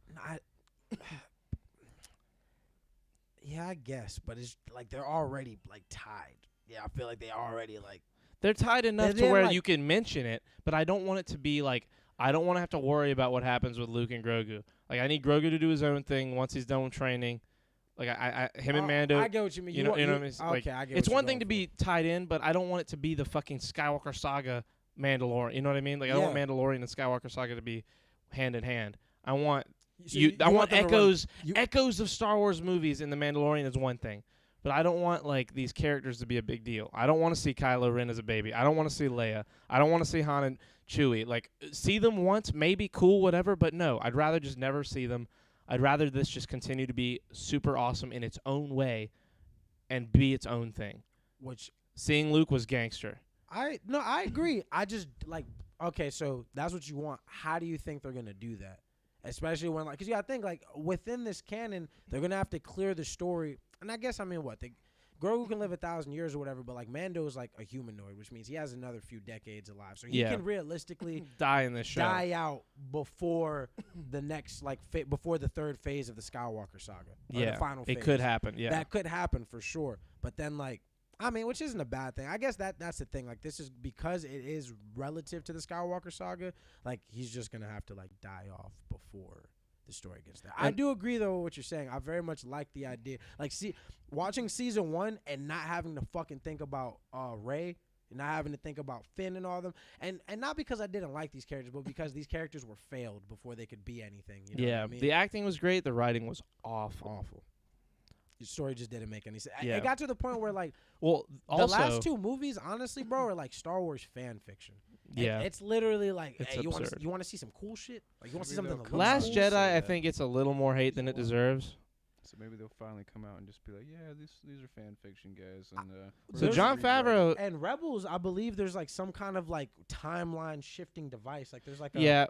S3: Yeah, I guess, but it's like they're already like tied. Yeah, I feel like they already like.
S2: They're tied enough to
S3: They're
S2: where
S3: like-
S2: you can mention it, but I don't want it to be like, I don't want to have to worry about what happens with Luke and Grogu. Like, I need Grogu to do his own thing once he's done with training. Like, him and
S3: Oh,
S2: Mando.
S3: I get what you mean.
S2: you know what I mean? It's like,
S3: okay, I get.
S2: It's
S3: what you're
S2: one thing
S3: going
S2: to
S3: for.
S2: be tied in, but I don't want it to be the fucking Skywalker saga Mandalorian. You know what I mean? Like, I don't want
S3: Yeah.
S2: Mandalorian and Skywalker saga to be hand in hand. I want
S3: So
S2: I want
S3: them to run-
S2: echoes
S3: you-
S2: echoes of Star Wars movies in the Mandalorian is one thing. But I don't want like these characters to be a big deal. I don't want to see Kylo Ren as a baby. I don't want to see Leia. I don't want to see Han and Chewie. Like, see them once, maybe cool, whatever, but no, I'd rather just never see them. I'd rather this just continue to be super awesome in its own way and be its own thing.
S3: Which
S2: Seeing Luke was gangster.
S3: I agree. I just like okay, so that's what you want. How do you think they're gonna do that? Especially when because you gotta think like within this canon, they're gonna have to clear the story. And I guess Grogu can live 1,000 years or whatever, but like Mando is like a humanoid, which means he has another few decades alive, so he can realistically
S2: Die in this show.
S3: die out before the next before the third phase of the Skywalker saga. Or the final phase.
S2: It could happen. Yeah,
S3: That could happen for sure. But then which isn't a bad thing. I guess that's the thing. Like this is because it is relative to the Skywalker saga. Like he's just gonna have to like die off before the story gets there. I do agree though with what you're saying. I very much like the idea. Like watching season 1 and not having to fucking think about Rey, and not having to think about Finn and all of them, and not because I didn't like these characters, but because these characters were failed before they could be anything. You know what I mean?
S2: The acting was great. The writing was awful.
S3: The story just didn't make any sense.
S2: Yeah.
S3: It got to the point where the
S2: also
S3: last 2 movies, honestly, bro, are like Star Wars fan fiction.
S2: yeah.
S3: It's literally like,
S2: It's
S3: hey, you
S2: absurd.
S3: want to see some cool shit? Like you want to see
S1: Maybe
S3: something
S1: they'll
S3: that
S1: come
S3: looks
S2: Last
S1: cool.
S3: cool?
S2: Jedi,
S1: Say
S2: I
S1: that.
S2: think it's a little more hate than it deserves.
S1: So maybe they'll finally come out and just be like, yeah, these are fan fiction guys. And we're
S2: So
S1: gonna
S2: Jon
S1: rewrite it."
S2: Favreau,
S3: And Rebels, I believe there's like some kind of like timeline shifting device. Like there's like a
S2: yeah,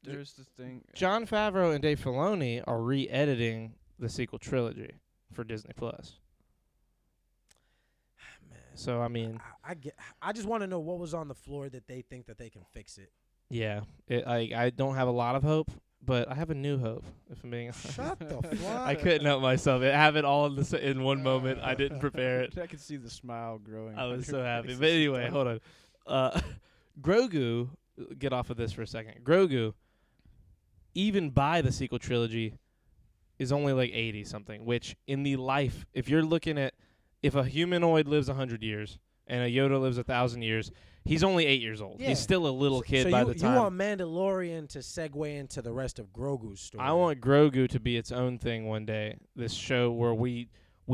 S1: There's this thing.
S2: Jon Favreau and Dave Filoni are re-editing the sequel trilogy for Disney Plus.
S3: man.
S2: So I mean,
S3: I just want to know what was on the floor that they think that they can fix it.
S2: yeah, I don't have a lot of hope, but I have a new hope. If I'm being honest.
S3: Shut the fuck.
S2: I couldn't help myself. I have it all in one moment. I didn't prepare it.
S1: I could see the smile growing.
S2: I
S1: on
S2: was
S1: your
S2: so happy.
S1: face
S2: But
S1: as you
S2: anyway,
S1: talked.
S2: hold on. Grogu, get off of this for a second. Grogu, even by the sequel trilogy, is only like 80 something, which in the life, if you're looking at, if a humanoid lives 100 years and a Yoda lives 1,000 years, he's only 8 years old.
S3: Yeah.
S2: He's still a little kid
S3: so
S2: by
S3: you,
S2: the time.
S3: you want Mandalorian to segue into the rest of Grogu's story.
S2: I want Grogu to be its own thing one day. This show where we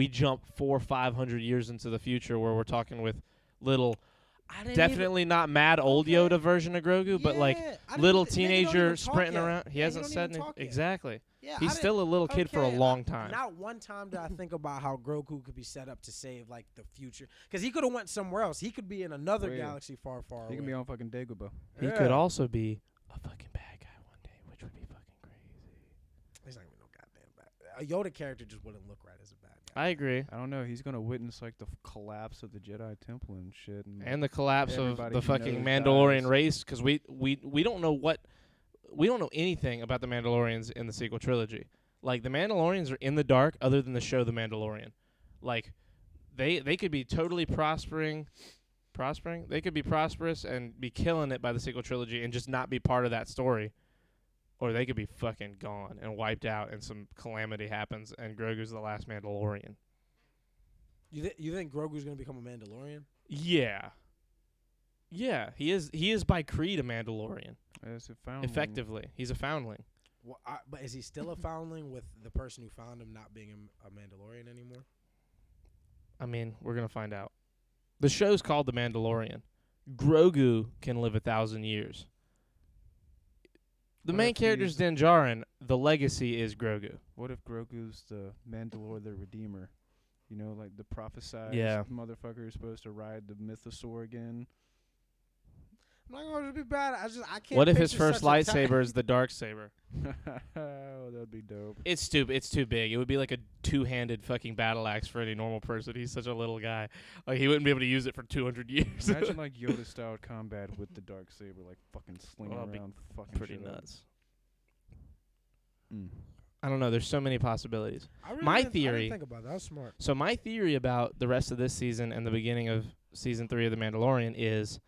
S2: jump 400 or 500 years into the future, where we're talking with little,
S3: I didn't
S2: definitely not mad old
S3: Okay.
S2: Yoda version of Grogu, but like
S3: Yeah, I didn't
S2: little
S3: even- nigga don't
S2: teenager
S3: even talk
S2: sprinting
S3: yet.
S2: around. He
S3: Yeah,
S2: hasn't
S3: don't
S2: said
S3: even
S2: anything.
S3: talk yet.
S2: Exactly.
S3: Yeah, I
S2: He's
S3: didn't-
S2: still a little kid for a
S3: okay,
S2: long time.
S3: Not one time did I think about how Grogu could be set up to save like the future, because he could have went somewhere else. He could be in another
S1: Wait.
S3: galaxy far, far away.
S1: He can be on fucking Dagobah.
S2: He could also be a fucking bad guy one day, which would be fucking crazy.
S3: He's not even no goddamn bad. A Yoda character just wouldn't look right as a bad guy.
S2: I agree.
S1: I don't know. He's gonna witness like the collapse of the Jedi Temple and shit.
S2: And the collapse of
S1: Everybody
S2: the
S1: he
S2: fucking
S1: knows
S2: Mandalorian
S1: dies.
S2: race, because we don't know we don't know anything about the Mandalorians in the sequel trilogy. Like, the Mandalorians are in the dark other than the show The Mandalorian. Like, they could be totally prospering. They could be prosperous and be killing it by the sequel trilogy and just not be part of that story. Or they could be fucking gone and wiped out and some calamity happens and Grogu's the last Mandalorian.
S3: You think Grogu's gonna become a Mandalorian?
S2: Yeah. Yeah, he is by creed a Mandalorian.
S1: As a foundling.
S2: Effectively. He's a foundling.
S3: Well, but is he still a foundling with the person who found him not being a Mandalorian anymore?
S2: I mean, we're going to find out. The show's called The Mandalorian. Grogu can live 1,000 years. The
S1: What
S2: main
S1: if
S2: character's
S1: he's-
S2: Din Djarin. The legacy is Grogu.
S1: What if Grogu's the Mandalore the Redeemer? You know, like the prophesized
S2: Yeah.
S1: motherfucker who's supposed to ride the mythosaur again.
S3: I'm not gonna be bad. I can't.
S2: What if his
S3: picture
S2: first
S3: such a
S2: lightsaber is the dark saber?
S1: Oh, that'd be dope.
S2: It's stupid. It's too big. It would be like a two-handed fucking battle axe for any normal person. He's such a little guy. Like, he wouldn't be able to use it for 200 years.
S1: Imagine like Yoda-style combat with the dark saber, like fucking slinging
S2: Well, that'd be
S1: around, fucking
S2: Pretty
S1: shit up.
S2: nuts.
S1: Mm.
S2: I don't know. There's so many possibilities.
S3: I really
S2: My
S3: didn't- I
S2: theory-
S3: didn't think about that. That was smart.
S2: So my theory about the rest of this season and the beginning of season 3 of The Mandalorian is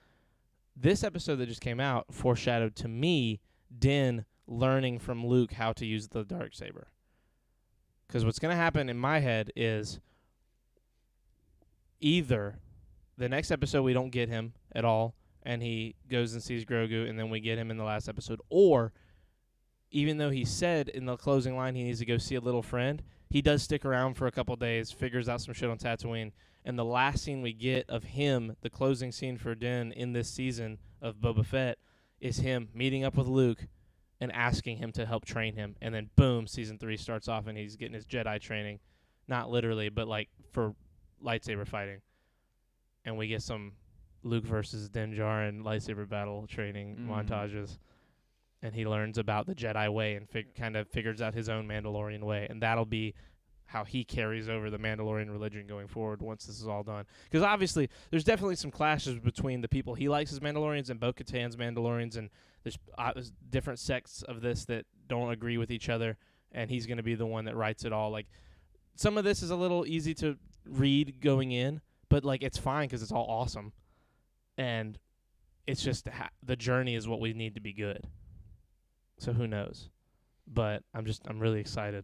S2: this episode that just came out foreshadowed to me Din learning from Luke how to use the Darksaber. Because what's going to happen in my head is either the next episode we don't get him at all and he goes and sees Grogu and then we get him in the last episode, or even though he said in the closing line he needs to go see a little friend, he does stick around for a couple days, figures out some shit on Tatooine, and the last scene we get of him, the closing scene for Din in this season of Boba Fett, is him meeting up with Luke and asking him to help train him. And then, boom, season 3 starts off and he's getting his Jedi training. Not literally, but, like, for lightsaber fighting. And we get some Luke versus Din Djarin lightsaber battle training montages. And he learns about the Jedi way and kind of figures out his own Mandalorian way. And that'll be how he carries over the Mandalorian religion going forward once this is all done. Because obviously, there's definitely some clashes between the people he likes as Mandalorians and Bo-Katan's Mandalorians, and there's different sects of this that don't agree with each other, and he's going to be the one that writes it all. Like, some of this is a little easy to read going in, but, like, it's fine because it's all awesome. And it's just the journey is what we need to be good. So who knows? But I'm really excited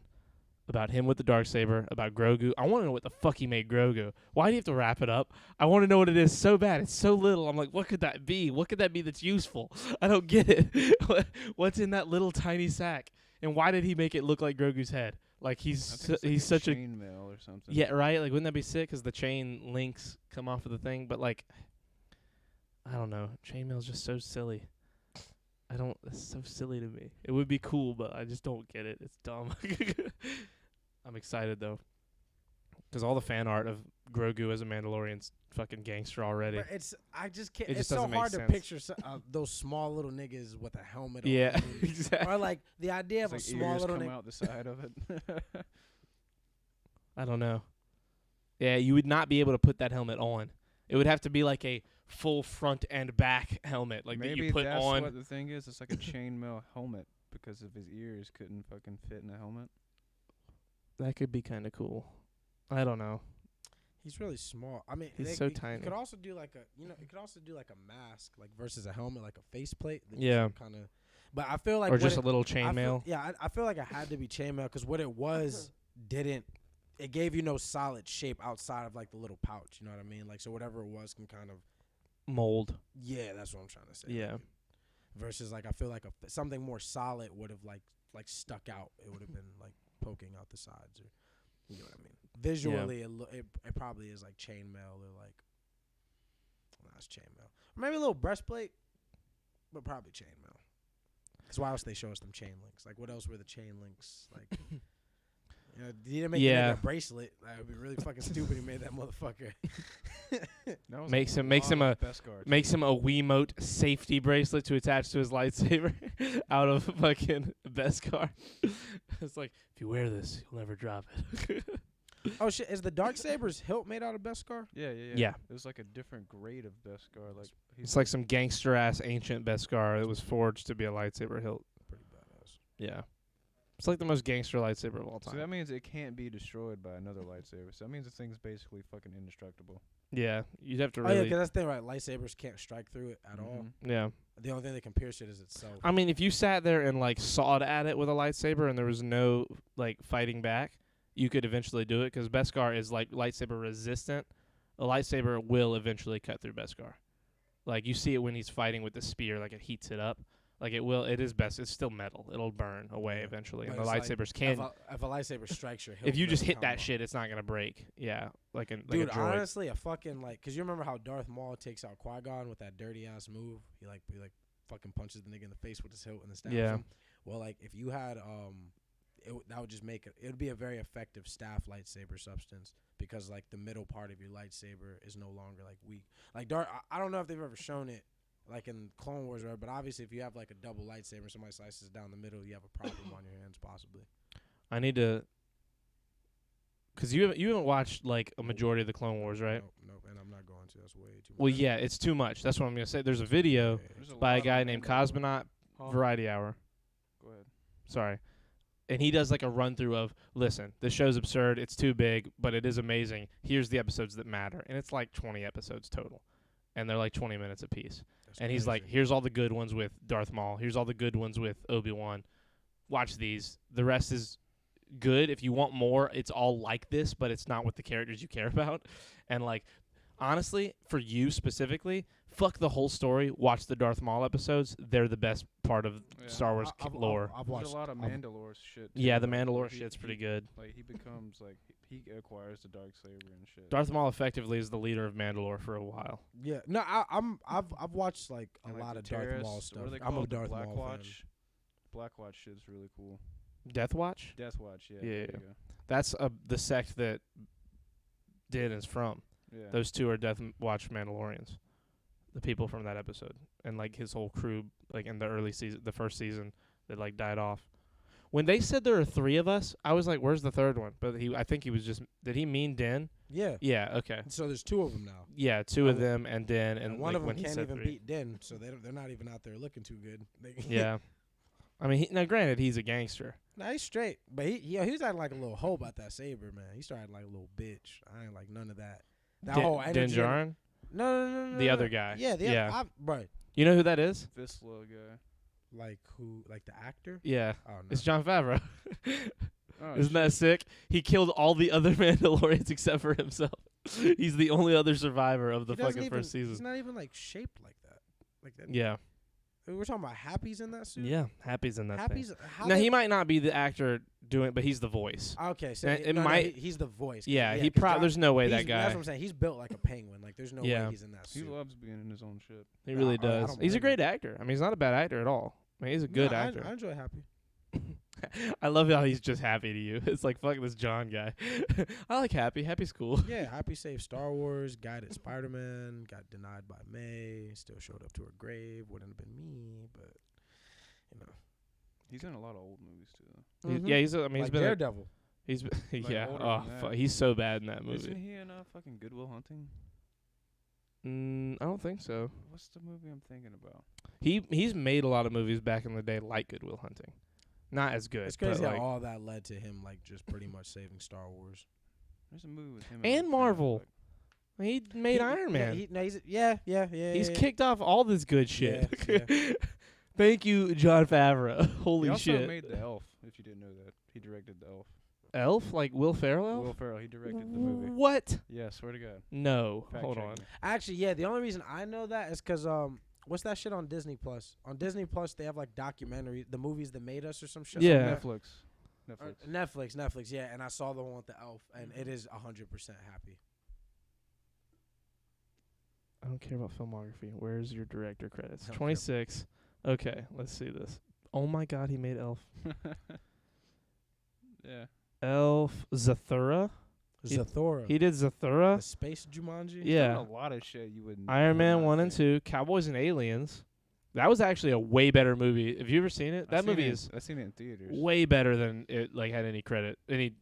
S2: about him with the Darksaber, about Grogu. I want to know what the fuck he made Grogu. Why do you have to wrap it up? I want to know what it is so bad. It's so little. I'm like, what could that be? What could that be that's useful? I don't get it. What's in that little tiny sack? And why did he make it look like Grogu's head? Like he's such a
S1: chainmail or something.
S2: Yeah, right. Like, wouldn't that be sick? Because the chain links come off of the thing. But, like, I don't know. Chainmail's just so silly. It's so silly to me. It would be cool, but I just don't get it. It's dumb. I'm excited, though. Because all the fan art of Grogu as a Mandalorian's fucking gangster already.
S3: I just can't.
S2: It just
S3: It's so
S2: doesn't make
S3: hard to
S2: sense.
S3: picture those small little niggas with a helmet on.
S2: Yeah,
S3: dude.
S2: exactly.
S3: Or like the idea of a
S1: It's like
S3: small
S1: ears
S3: little
S1: come
S3: nigga.
S1: out the side of it.
S2: I don't know. Yeah, you would not be able to put that helmet on. It would have to be like a full front and back helmet, like
S1: Maybe
S2: that you put
S1: that's
S2: on.
S1: what the thing is. It's like a chainmail helmet because of his ears couldn't fucking fit in a helmet.
S2: That could be kind of cool. I don't know.
S3: He's really small. I mean,
S2: He's so tiny.
S3: You could also do like you could also do like a mask, like versus a helmet, like a faceplate.
S2: Yeah.
S3: Kind of. But I feel like
S2: Or just a little chainmail.
S3: I feel like it had to be chainmail because what it was didn't. It gave you no solid shape outside of like the little pouch. You know what I mean? Like, so whatever it was can kind of
S2: Mold.
S3: Yeah, that's what I'm trying to say.
S2: Yeah.
S3: Like, versus like I feel like something more solid would have like stuck out. It would have been like poking out the sides, or you know what I mean. Visually, it probably is like chainmail or like it's chainmail, or maybe a little breastplate, but probably chainmail. Because why else they show us them chain links? Like, what else were the chain links? Like, you know, he didn't make the nigga a bracelet. That would be really fucking stupid. He made that motherfucker.
S2: Makes him a Wiimote safety bracelet to attach to his lightsaber out of fucking Beskar. It's like, if you wear this, you'll never drop it.
S3: Oh shit! Is the Darksaber's hilt made out of Beskar?
S1: Yeah.
S2: Yeah.
S1: It was like a different grade of Beskar. Like
S2: It's like some gangster ass ancient Beskar that was forged to be a lightsaber hilt.
S3: Pretty badass.
S2: Yeah. It's like the most gangster lightsaber of all time.
S1: So that means it can't be destroyed by another lightsaber. So that means the thing's basically fucking indestructible.
S2: Yeah, you'd have to
S3: Oh yeah,
S2: really.
S3: because that's the thing, right? Lightsabers can't strike through it at all.
S2: Yeah.
S3: The only thing that can pierce it is itself.
S2: I mean, if you sat there and like sawed at it with a lightsaber and there was no like fighting back, you could eventually do it because Beskar is like lightsaber resistant. A lightsaber will eventually cut through Beskar. Like you see it when he's fighting with the spear, like it heats it up. Like it will. It is best. It's still metal. It'll burn away eventually,
S3: But
S2: and the
S3: it's like,
S2: lightsabers can.
S3: If a lightsaber strikes your hilt,
S2: If you just
S3: doesn't
S2: hit
S3: come
S2: that
S3: off.
S2: shit, it's not gonna break. Yeah, like a
S3: Dude,
S2: droid.
S3: honestly, a fucking like, cause you remember how Darth Maul takes out Qui-Gon with that dirty ass move? He like fucking punches the nigga in the face with his hilt and then stabs
S2: Yeah.
S3: him. Well, like if you had that would just make it. It would be a very effective staff lightsaber substance because like the middle part of your lightsaber is no longer like weak. Like I don't know if they've ever shown it. Like in Clone Wars, right? But obviously, if you have like a double lightsaber, somebody slices down the middle, you have a problem on your hands, possibly.
S2: I need to, cause you haven't watched like a majority of the Clone Wars, right?
S3: Nope, and I'm not going to. That's way too much.
S2: Well, yeah, it's too much. That's what I'm gonna say. There's a video
S1: There's
S2: by a
S1: lot
S2: guy
S1: of
S2: named
S1: Mandalorian.
S2: Cosmonaut
S1: Huh?
S2: Variety Hour.
S1: Go ahead.
S2: Sorry. And he does like a run through of, listen, this show's absurd. It's too big, but it is amazing. Here's the episodes that matter. And it's like 20 episodes total. And they're like 20 minutes apiece.
S3: That's
S2: And he's like,
S3: crazy.
S2: here's all the good ones with Darth Maul. Here's all the good ones with Obi-Wan. Watch these. The rest is good. If you want more, it's all like this, but it's not with the characters you care about. And like, honestly, for you specifically, fuck the whole story. Watch the Darth Maul episodes. They're the best part of
S1: Yeah.
S2: Star Wars
S3: I've
S2: lore.
S3: watched
S1: There's a lot of Mandalore shit. Too,
S2: Yeah, the
S1: like,
S2: Mandalore
S1: he-
S2: shit's
S1: he-
S2: pretty good.
S1: Like he becomes like he acquires the dark saber and shit.
S2: Darth Maul effectively is the leader of Mandalore for a while.
S3: Yeah, no, I've watched like a
S1: And,
S3: lot
S1: the
S3: of Darth
S1: terrorists,
S3: Maul stuff.
S1: What are they
S3: I'm a
S1: called? The
S3: Darth Maul
S1: Blackwatch. Blackwatch shit's really cool.
S2: Death Watch?
S1: Death Watch, yeah.
S2: Yeah,
S1: there
S2: yeah.
S1: you go.
S2: That's the sect that Din is from.
S1: Yeah.
S2: Those two are Death Watch Mandalorians. The people from that episode. And, like, his whole crew, like, in the early season, the first season, that, like, died off. When they said there are 3 of us, I was like, where's the third one? But I think he was just, did he mean Din?
S3: Yeah.
S2: Yeah, okay.
S3: So there's 2 of them now.
S2: Yeah, 2 of them and Din. And
S3: one
S2: like,
S3: of them
S2: when he
S3: can't
S2: said
S3: even
S2: 3.
S3: beat Din, so they're not even out there looking too good.
S2: Yeah. I mean, now granted, he's a gangster.
S3: Nah, he's straight, but he was acting like a little hoe about that saber, man. He started like a little bitch. I ain't like none of that. That whole
S2: Din
S3: energy.
S2: Djarin?
S3: No.
S2: The other guy.
S3: Yeah,
S2: Yeah.
S3: right.
S2: You know who that is?
S1: Vizsla guy.
S3: Like who? Like the actor?
S2: Yeah.
S3: Oh no.
S2: It's Jon Favreau.
S1: Oh,
S2: Isn't that sick? He killed all the other Mandalorians except for himself. He's the only other survivor of the
S3: He doesn't
S2: fucking
S3: even-
S2: first season.
S3: He's not even like shaped like that. Like that.
S2: Yeah.
S3: We're talking about Happy's in that suit.
S2: Yeah. Happy's in that
S3: Happy's.
S2: thing.
S3: How
S2: Now,
S3: they-
S2: he might not be the actor doing it, but he's the voice.
S3: Okay, so
S2: It
S3: no,
S2: might-
S3: he's the voice. 'Cause-
S2: Yeah, he
S3: 'cause
S2: probably.
S3: John-
S2: There's no way
S3: he's-
S2: that
S3: That's what
S2: guy.
S3: I'm saying. He's built like a penguin. Like there's no
S2: Yeah.
S3: way he's in that
S1: He
S3: suit.
S1: loves being in his own shit.
S2: He
S3: Yeah,
S2: really
S3: I
S2: does.
S3: don't
S2: He's a
S3: blame
S2: great actor. I mean, he's not a bad actor at all. I mean, he's a good
S3: No,
S2: actor.
S3: I enjoy Happy.
S2: I love how he's just happy to you. It's like, fuck this John guy. I like Happy. Happy's cool.
S3: Yeah, Happy saved Star Wars, guided Spider-Man, got denied by May, still showed up to her grave. Wouldn't have been me, but you know.
S1: He's in a lot of old movies too.
S2: Yeah, he's. I mean, he's
S3: like
S2: been.
S3: Daredevil.
S2: He's. Yeah.
S1: older
S2: Oh,
S1: than that.
S2: he's so bad in that
S1: Isn't
S2: movie.
S1: he in fucking Good Will Hunting?
S2: I don't think so.
S1: What's the movie I'm thinking about?
S2: He's made a lot of movies back in the day, like Good Will Hunting. Not as good.
S3: It's crazy
S2: but
S3: how
S2: like,
S3: all that led to him like just pretty much saving Star Wars.
S1: There's a movie with him
S2: And
S1: Ben
S2: Marvel.
S1: Affleck.
S2: he made Iron Man.
S3: He's
S2: Kicked off all this good shit.
S3: Yeah,
S2: Thank you, Jon Favreau. Holy
S1: he also
S2: shit.
S1: made The Elf. If you didn't know that, he directed The Elf.
S2: Elf? Like Will Ferrell Elf?
S1: Will Ferrell. He directed the movie.
S2: What?
S1: Yeah, swear to God.
S2: No.
S1: Fact
S2: Hold
S1: check
S2: on.
S1: me.
S3: Actually, yeah. The only reason I know that is because what's that shit on Disney Plus? On Disney Plus, they have like documentaries, the movies that made us or some shit.
S2: Yeah.
S3: Like that.
S1: Netflix.
S3: Netflix. Yeah, and I saw the one with the elf, and it is 100% Happy.
S2: I don't care about filmography. Where's your director credits?
S3: I don't care.
S2: 26. Okay, let's see this. Oh my god, he made Elf.
S1: Yeah.
S2: Elf Zathura.
S3: Zathura.
S2: He did Zathura.
S3: The space Jumanji.
S2: Yeah.
S1: Done a lot of shit you wouldn't.
S2: Iron
S1: would
S2: Man
S1: not
S2: 1 and
S1: think.
S2: 2, Cowboys and Aliens. That was actually a way better movie. Have you ever seen it? That movie is
S1: I've seen it in theaters.
S2: way better than it like had any credit. Any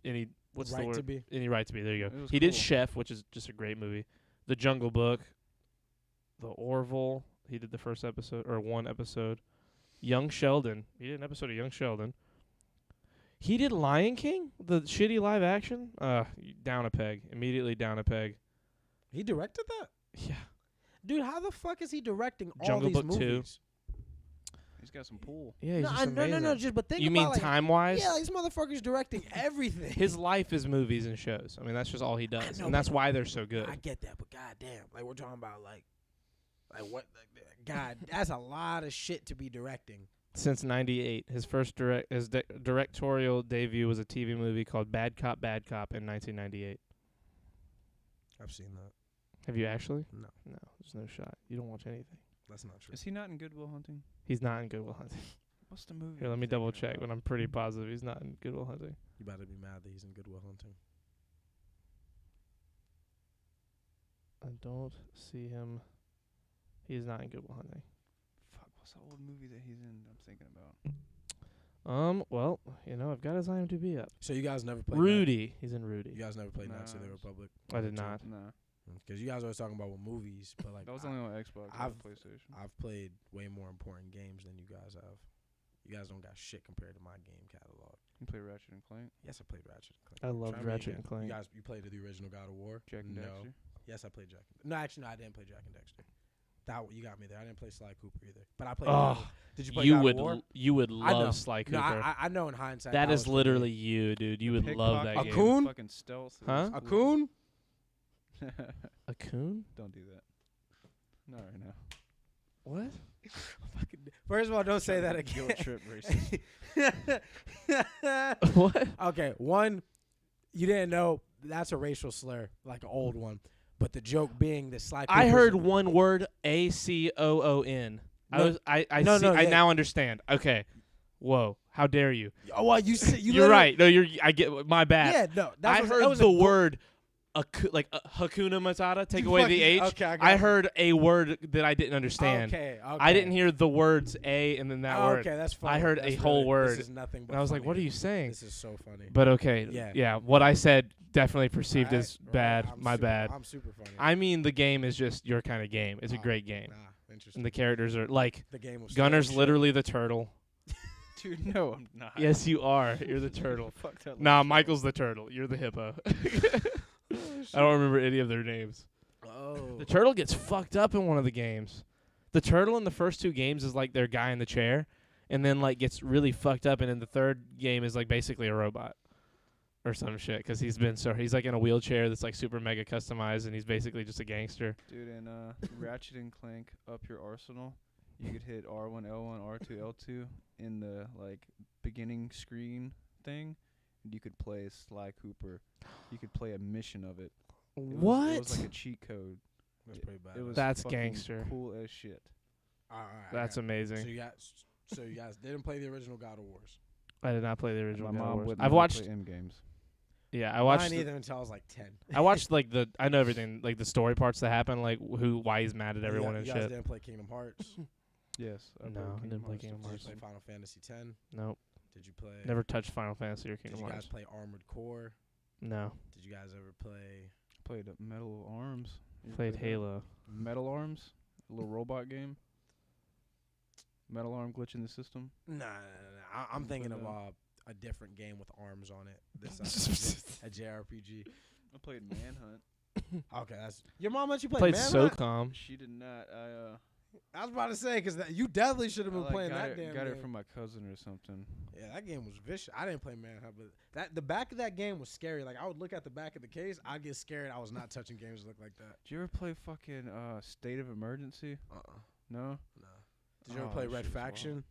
S2: what's the
S3: Right
S2: word?
S3: to be.
S2: Any right to be. There you
S1: It
S2: go.
S1: was
S2: He did
S1: cool.
S2: Chef, which is just a great movie. The Jungle Book. The Orville. He did the first episode or one episode. Young Sheldon. He did an episode of Young Sheldon. He did Lion King, the shitty live action. Down a peg. Immediately down a peg.
S3: He directed that?
S2: Yeah.
S3: Dude, how the fuck is he directing all
S2: Jungle
S3: these
S2: Book 2.
S3: movies?
S1: He's got some pull.
S2: Yeah, he's
S3: No,
S2: just
S3: no,
S2: amazing.
S3: just but think
S2: You
S3: about
S2: mean
S3: like,
S2: time-wise?
S3: Yeah, these motherfuckers directing everything.
S2: His life is movies and shows. I mean, that's just all he does,
S3: know,
S2: and that's
S3: but-
S2: why they're so good.
S3: I get that, but goddamn, like we're talking about like what? God, that's a lot of shit to be directing.
S2: Since '98, his first directorial debut was a TV movie called Bad Cop, Bad Cop in 1998.
S3: I've seen that.
S2: Have you actually?
S3: No,
S2: No, there's no shot. You don't watch anything.
S3: that's not true.
S1: Is he not in Good Will Hunting?
S2: He's not in Good Will Hunting.
S1: What's the movie?
S2: Here, let me double check, but I'm pretty positive he's not in Good Will Hunting.
S3: You better be mad that he's in Good Will Hunting.
S2: I don't see him. He is not in Good Will Hunting.
S1: Fuck, what's the old movie that he's in? I'm thinking about.
S2: Well, I've got his IMDb up.
S3: So you guys never played
S2: Rudy. He's in
S3: You
S2: Rudy.
S3: guys never played Knights of the
S1: Nah.
S3: Republic?
S2: I did not.
S1: Nah,
S3: Because you guys always talking about movies, but like
S1: that was only on Xbox. Not
S3: I've-
S1: PlayStation.
S3: I've played way more important games than you guys have. You guys don't got shit compared to my game catalog.
S1: You play Ratchet and Clank,
S3: Yes, I played Ratchet and Clank.
S2: I loved
S3: Try me
S2: Ratchet
S3: again.
S2: and Clank.
S3: You guys, you played the original God of War?
S1: Jack and
S3: No.
S1: Dexter.
S3: Yes, I played Jack. No, actually, no, I didn't play Jack and Dexter. That you got me there. I didn't play Sly Cooper either. But I played.
S2: Oh,
S3: Did you play
S2: you
S3: God
S2: would
S3: of War?
S2: you would
S3: I know.
S2: love Sly Cooper.
S3: No, I know in hindsight.
S2: that is
S3: was for me.
S2: literally you, dude. You would love that
S1: Pickpocket,
S2: game.
S3: A coon?
S1: Fucking stealth. it
S2: Huh?
S1: was
S3: A
S1: cool.
S3: coon.
S2: A coon?
S1: Don't do that. Not right now.
S2: What?
S3: First of all, don't say that again.
S1: Guilt trip racist.
S2: What?
S3: Okay, one, You didn't know that's a racial slur, like an old one. But the joke being the Sly
S2: I
S3: Cooper's
S2: heard
S3: in-
S2: one word, ACOON.
S3: No.
S2: I
S3: No,
S2: see.
S3: no,
S2: I
S3: yeah.
S2: now understand. Okay. Whoa. How dare you?
S3: Oh, well, you said you.
S2: You're
S3: literally-
S2: right. No, I get my bad.
S3: Yeah, no. That
S2: I
S3: was,
S2: heard
S3: that was
S2: the
S3: a bu-
S2: word, Hakuna Matata. Take away the H.
S3: Okay, I got
S2: I
S3: you.
S2: heard a word that I didn't understand.
S3: Okay,
S2: I didn't hear the words A and then that word.
S3: Okay, that's funny.
S2: I heard
S3: That's
S2: a whole
S3: really-
S2: word.
S3: This is nothing but
S2: And I was like,
S3: funny.
S2: what are you saying?
S3: This is so funny.
S2: But okay.
S3: Yeah.
S2: What I said definitely perceived
S3: Right,
S2: as
S3: right.
S2: bad.
S3: I'm
S2: My
S3: super-
S2: bad.
S3: I'm super funny.
S2: I mean, the game is just your kind of game. It's a
S3: Ah,
S2: great game.
S3: Interesting.
S2: And the characters are like,
S3: The game was
S2: Gunner's
S3: shit.
S2: literally the turtle.
S1: Dude, no, I'm not.
S2: Yes, you are. You're the turtle.
S1: Fuck that.
S2: Nah,
S1: little
S2: Michael's the turtle. You're the hippo.
S3: Oh,
S2: I don't remember any of their names.
S3: Oh.
S2: The turtle gets fucked up in one of the games. The turtle in the first 2 games is like their guy in the chair, and then like gets really fucked up, and in the third game is like basically a robot or some shit because he's like in a wheelchair that's like super mega customized, and he's basically just a gangster.
S1: Dude, in Ratchet and Clank Up Your Arsenal, you could hit R1, L1, R2, L2 in the like beginning screen thing, and you could play as Sly Cooper. You could play a mission of it. It was like a cheat code.
S3: That's pretty bad.
S1: It was
S2: That's
S1: fucking
S2: gangster.
S1: cool as shit.
S3: All right,
S2: That's
S3: I got it.
S2: amazing.
S3: So you guys didn't play the original God of Wars.
S2: I did not play the original.
S1: My
S2: God of
S1: mom
S2: Wars.
S1: wouldn't
S2: I've
S1: let me
S2: watched.
S1: play M games.
S2: Yeah, I watched.
S3: Mine either until I was like 10.
S2: I watched like I know everything, like the story parts that happen, like why he's mad at everyone
S3: you
S2: and
S3: guys
S2: shit.
S3: didn't play Kingdom Hearts.
S1: Yes.
S2: No, I didn't play Kingdom
S3: Did
S2: Hearts.
S3: you play Final Fantasy X?
S2: Nope.
S3: Did you play?
S2: Never touched Final Fantasy or
S3: Did
S2: Kingdom
S3: you guys
S2: Hearts.
S3: play Armored Core?
S2: No.
S3: Did you guys ever play?
S1: Played Metal Arms. You ever
S2: Played
S1: played that?
S2: Halo.
S1: Metal Arms, a little robot game. Metal Arm glitch in the system.
S3: Nah. I'm
S1: You
S3: thinking
S1: played
S3: of
S1: that?
S3: a different game with arms on it. This a JRPG.
S1: I played Manhunt.
S3: Okay, that's your mom let you play.
S2: Played
S3: Manhunt?
S2: SOCOM.
S1: She did not.
S3: I was about to say because you definitely should have been
S1: I, like,
S3: playing
S1: got
S3: that
S1: it,
S3: damn
S1: got
S3: game.
S1: it from my cousin or something.
S3: Yeah, that game was vicious. I didn't play Manhunt, but the back of that game was scary. Like I would look at the back of the case, I'd get scared. I was not touching games that look like that.
S1: Did you ever play fucking State of Emergency? No.
S3: No. Did you ever
S1: Oh,
S3: play
S1: that
S3: Red
S1: shit was
S3: Faction?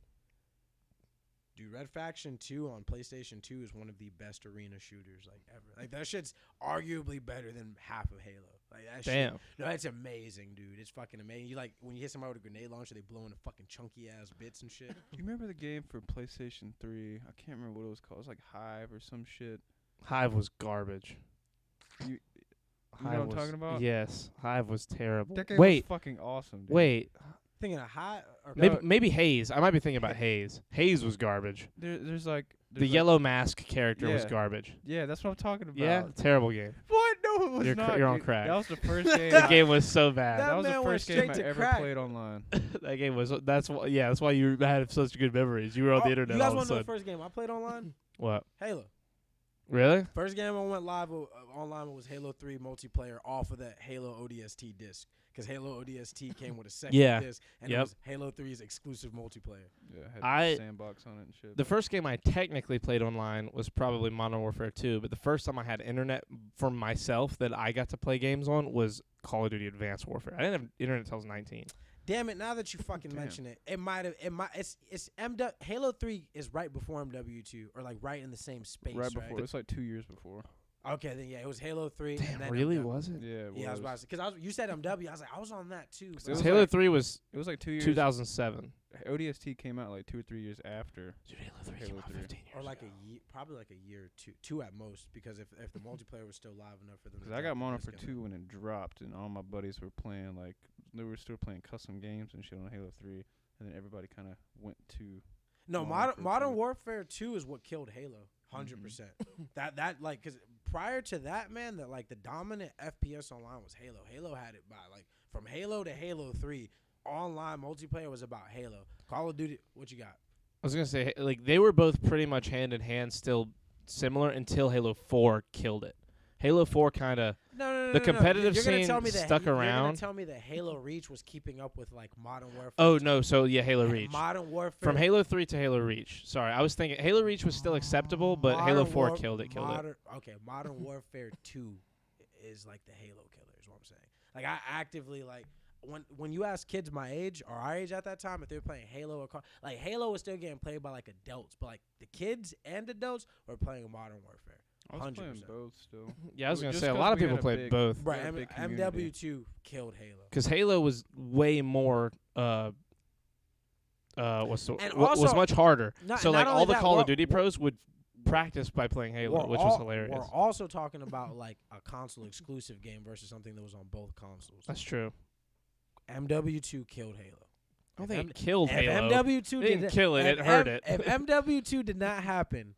S3: Dude, Red Faction 2 on PlayStation 2 is one of the best arena shooters like ever. Like that shit's arguably better than half of Halo. Like that shit.
S2: Damn.
S3: No, it's amazing, dude. It's fucking amazing. You like when you hit somebody with a grenade launcher, they blow into fucking chunky ass bits and shit.
S1: Do you remember the game for PlayStation 3? I can't remember what it was called. It was like Hive or some shit.
S2: Hive was garbage.
S1: You know what I'm talking about?
S2: Yes. Hive was terrible.
S1: That game
S2: Wait.
S1: was fucking awesome, dude.
S2: Wait.
S3: Thinking of high or
S2: Maybe
S1: No.
S2: maybe Haze. I might be thinking about Haze. Haze was garbage.
S1: There's like
S2: The yellow mask character was
S1: Yeah.
S2: garbage.
S1: Yeah, that's what I'm talking about.
S2: Yeah, terrible game.
S1: What? No, it was
S2: You're
S1: not.
S2: you're on
S1: dude.
S2: crack.
S1: That was the first game.
S2: The game was so bad.
S3: That
S1: That was the
S3: man went
S1: first game
S3: straight
S1: I
S3: to
S1: ever
S3: crack.
S1: played online.
S2: That game was. That's why. Yeah, that's why you had such good memories. You were on the internet
S3: You guys
S2: all
S3: want
S2: of
S3: to
S2: a
S3: know the
S2: sudden.
S3: first game I played online?
S2: What?
S3: Halo.
S2: Really?
S3: First game I went live online was Halo 3 multiplayer off of that Halo ODST disc. Because Halo ODST came with a second
S2: Yeah.
S3: disc, and it
S2: Yep.
S3: was Halo 3's exclusive multiplayer.
S1: Yeah, had
S2: I-
S1: sandbox on it and shit.
S2: The first game I technically played online was probably Modern Warfare 2, but the first time I had internet for myself that I got to play games on was Call of Duty Advanced Warfare. I didn't have internet until I was 19.
S3: Damn it! Now that you fucking
S1: Damn.
S3: mention it, it's MW. Halo 3 is right before MW2, or like right in the same space.
S1: right before. It was like 2 years before.
S3: Okay, then yeah, it was Halo 3. and
S2: Damn,
S3: then
S2: really?
S3: MW.
S2: Was it?
S1: Yeah, it
S3: Yeah, I was about to say because you said MW. I was like, I was on that too.
S1: It
S3: but
S1: was
S2: Halo
S1: like-
S2: 3 was
S1: It was like 2 years.
S2: 2007.
S1: ODST came out like 2 or 3 years after.
S2: Dude, Halo 3
S1: Halo
S2: came out
S1: 3.
S2: 15 years
S3: or like
S2: ago.
S3: a year, probably like a year, two at most. Because if the multiplayer was still live enough for them.
S1: Because
S3: to
S1: I got
S3: drop the
S1: Modern
S3: disc
S1: Warfare
S3: in it.
S1: 2 when it dropped, and all my buddies were playing like they were still playing custom games and shit on Halo 3, and then everybody kind of went to.
S3: No,
S1: Modern
S3: Modern
S1: Warfare
S3: Warfare 2 is what killed Halo, 100%. That like, cause prior to that, man, that like the dominant FPS online was Halo. Halo had it by like from Halo to Halo 3, online multiplayer was about Halo. Call of Duty, what you got?
S2: I was gonna say like they were both pretty much hand in hand, still similar until Halo 4 killed it. Halo 4 kind of
S3: No.
S2: The competitive
S3: You're gonna
S2: scene
S3: tell me that
S2: stuck
S3: You're gonna
S2: around.
S3: tell me that Halo Reach was keeping up with like Modern Warfare.
S2: Oh no, so yeah, Halo Reach.
S3: Modern Warfare
S2: From Halo 3 to Halo Reach. Sorry, I was thinking Halo Reach was still acceptable, but Halo 4 killed it.
S3: Okay, Modern Warfare 2 is like the Halo killer, is what I'm saying. Like I actively like when you ask kids my age or our age at that time if they were playing Halo or like Halo was still getting played by like adults, but like the kids and adults were playing Modern Warfare.
S1: I was playing
S3: 100%.
S1: both still.
S2: Yeah, I was gonna
S1: Just
S2: say a
S1: 'cause
S2: lot of
S1: we
S2: people
S1: had a
S2: played
S1: big-
S2: both.
S3: Right,
S1: Yeah, big community.
S3: MW2 killed Halo.
S2: Because Halo was way more was
S3: And
S2: was
S3: also-
S2: much harder.
S3: Not-
S2: So
S3: not
S2: like
S3: only
S2: all the
S3: that,
S2: Call
S3: we're-
S2: of Duty pros would practice by playing Halo,
S3: We're
S2: which
S3: all-
S2: was hilarious.
S3: We're also talking about like a console exclusive game versus something that was on both consoles.
S2: That's true.
S3: MW2 killed Halo.
S2: I don't
S3: If
S2: think it killed
S3: If
S2: Halo.
S3: MW2
S2: It didn't
S3: did
S2: kill it,
S3: if
S2: it hurt it.
S3: If MW2 did not happen,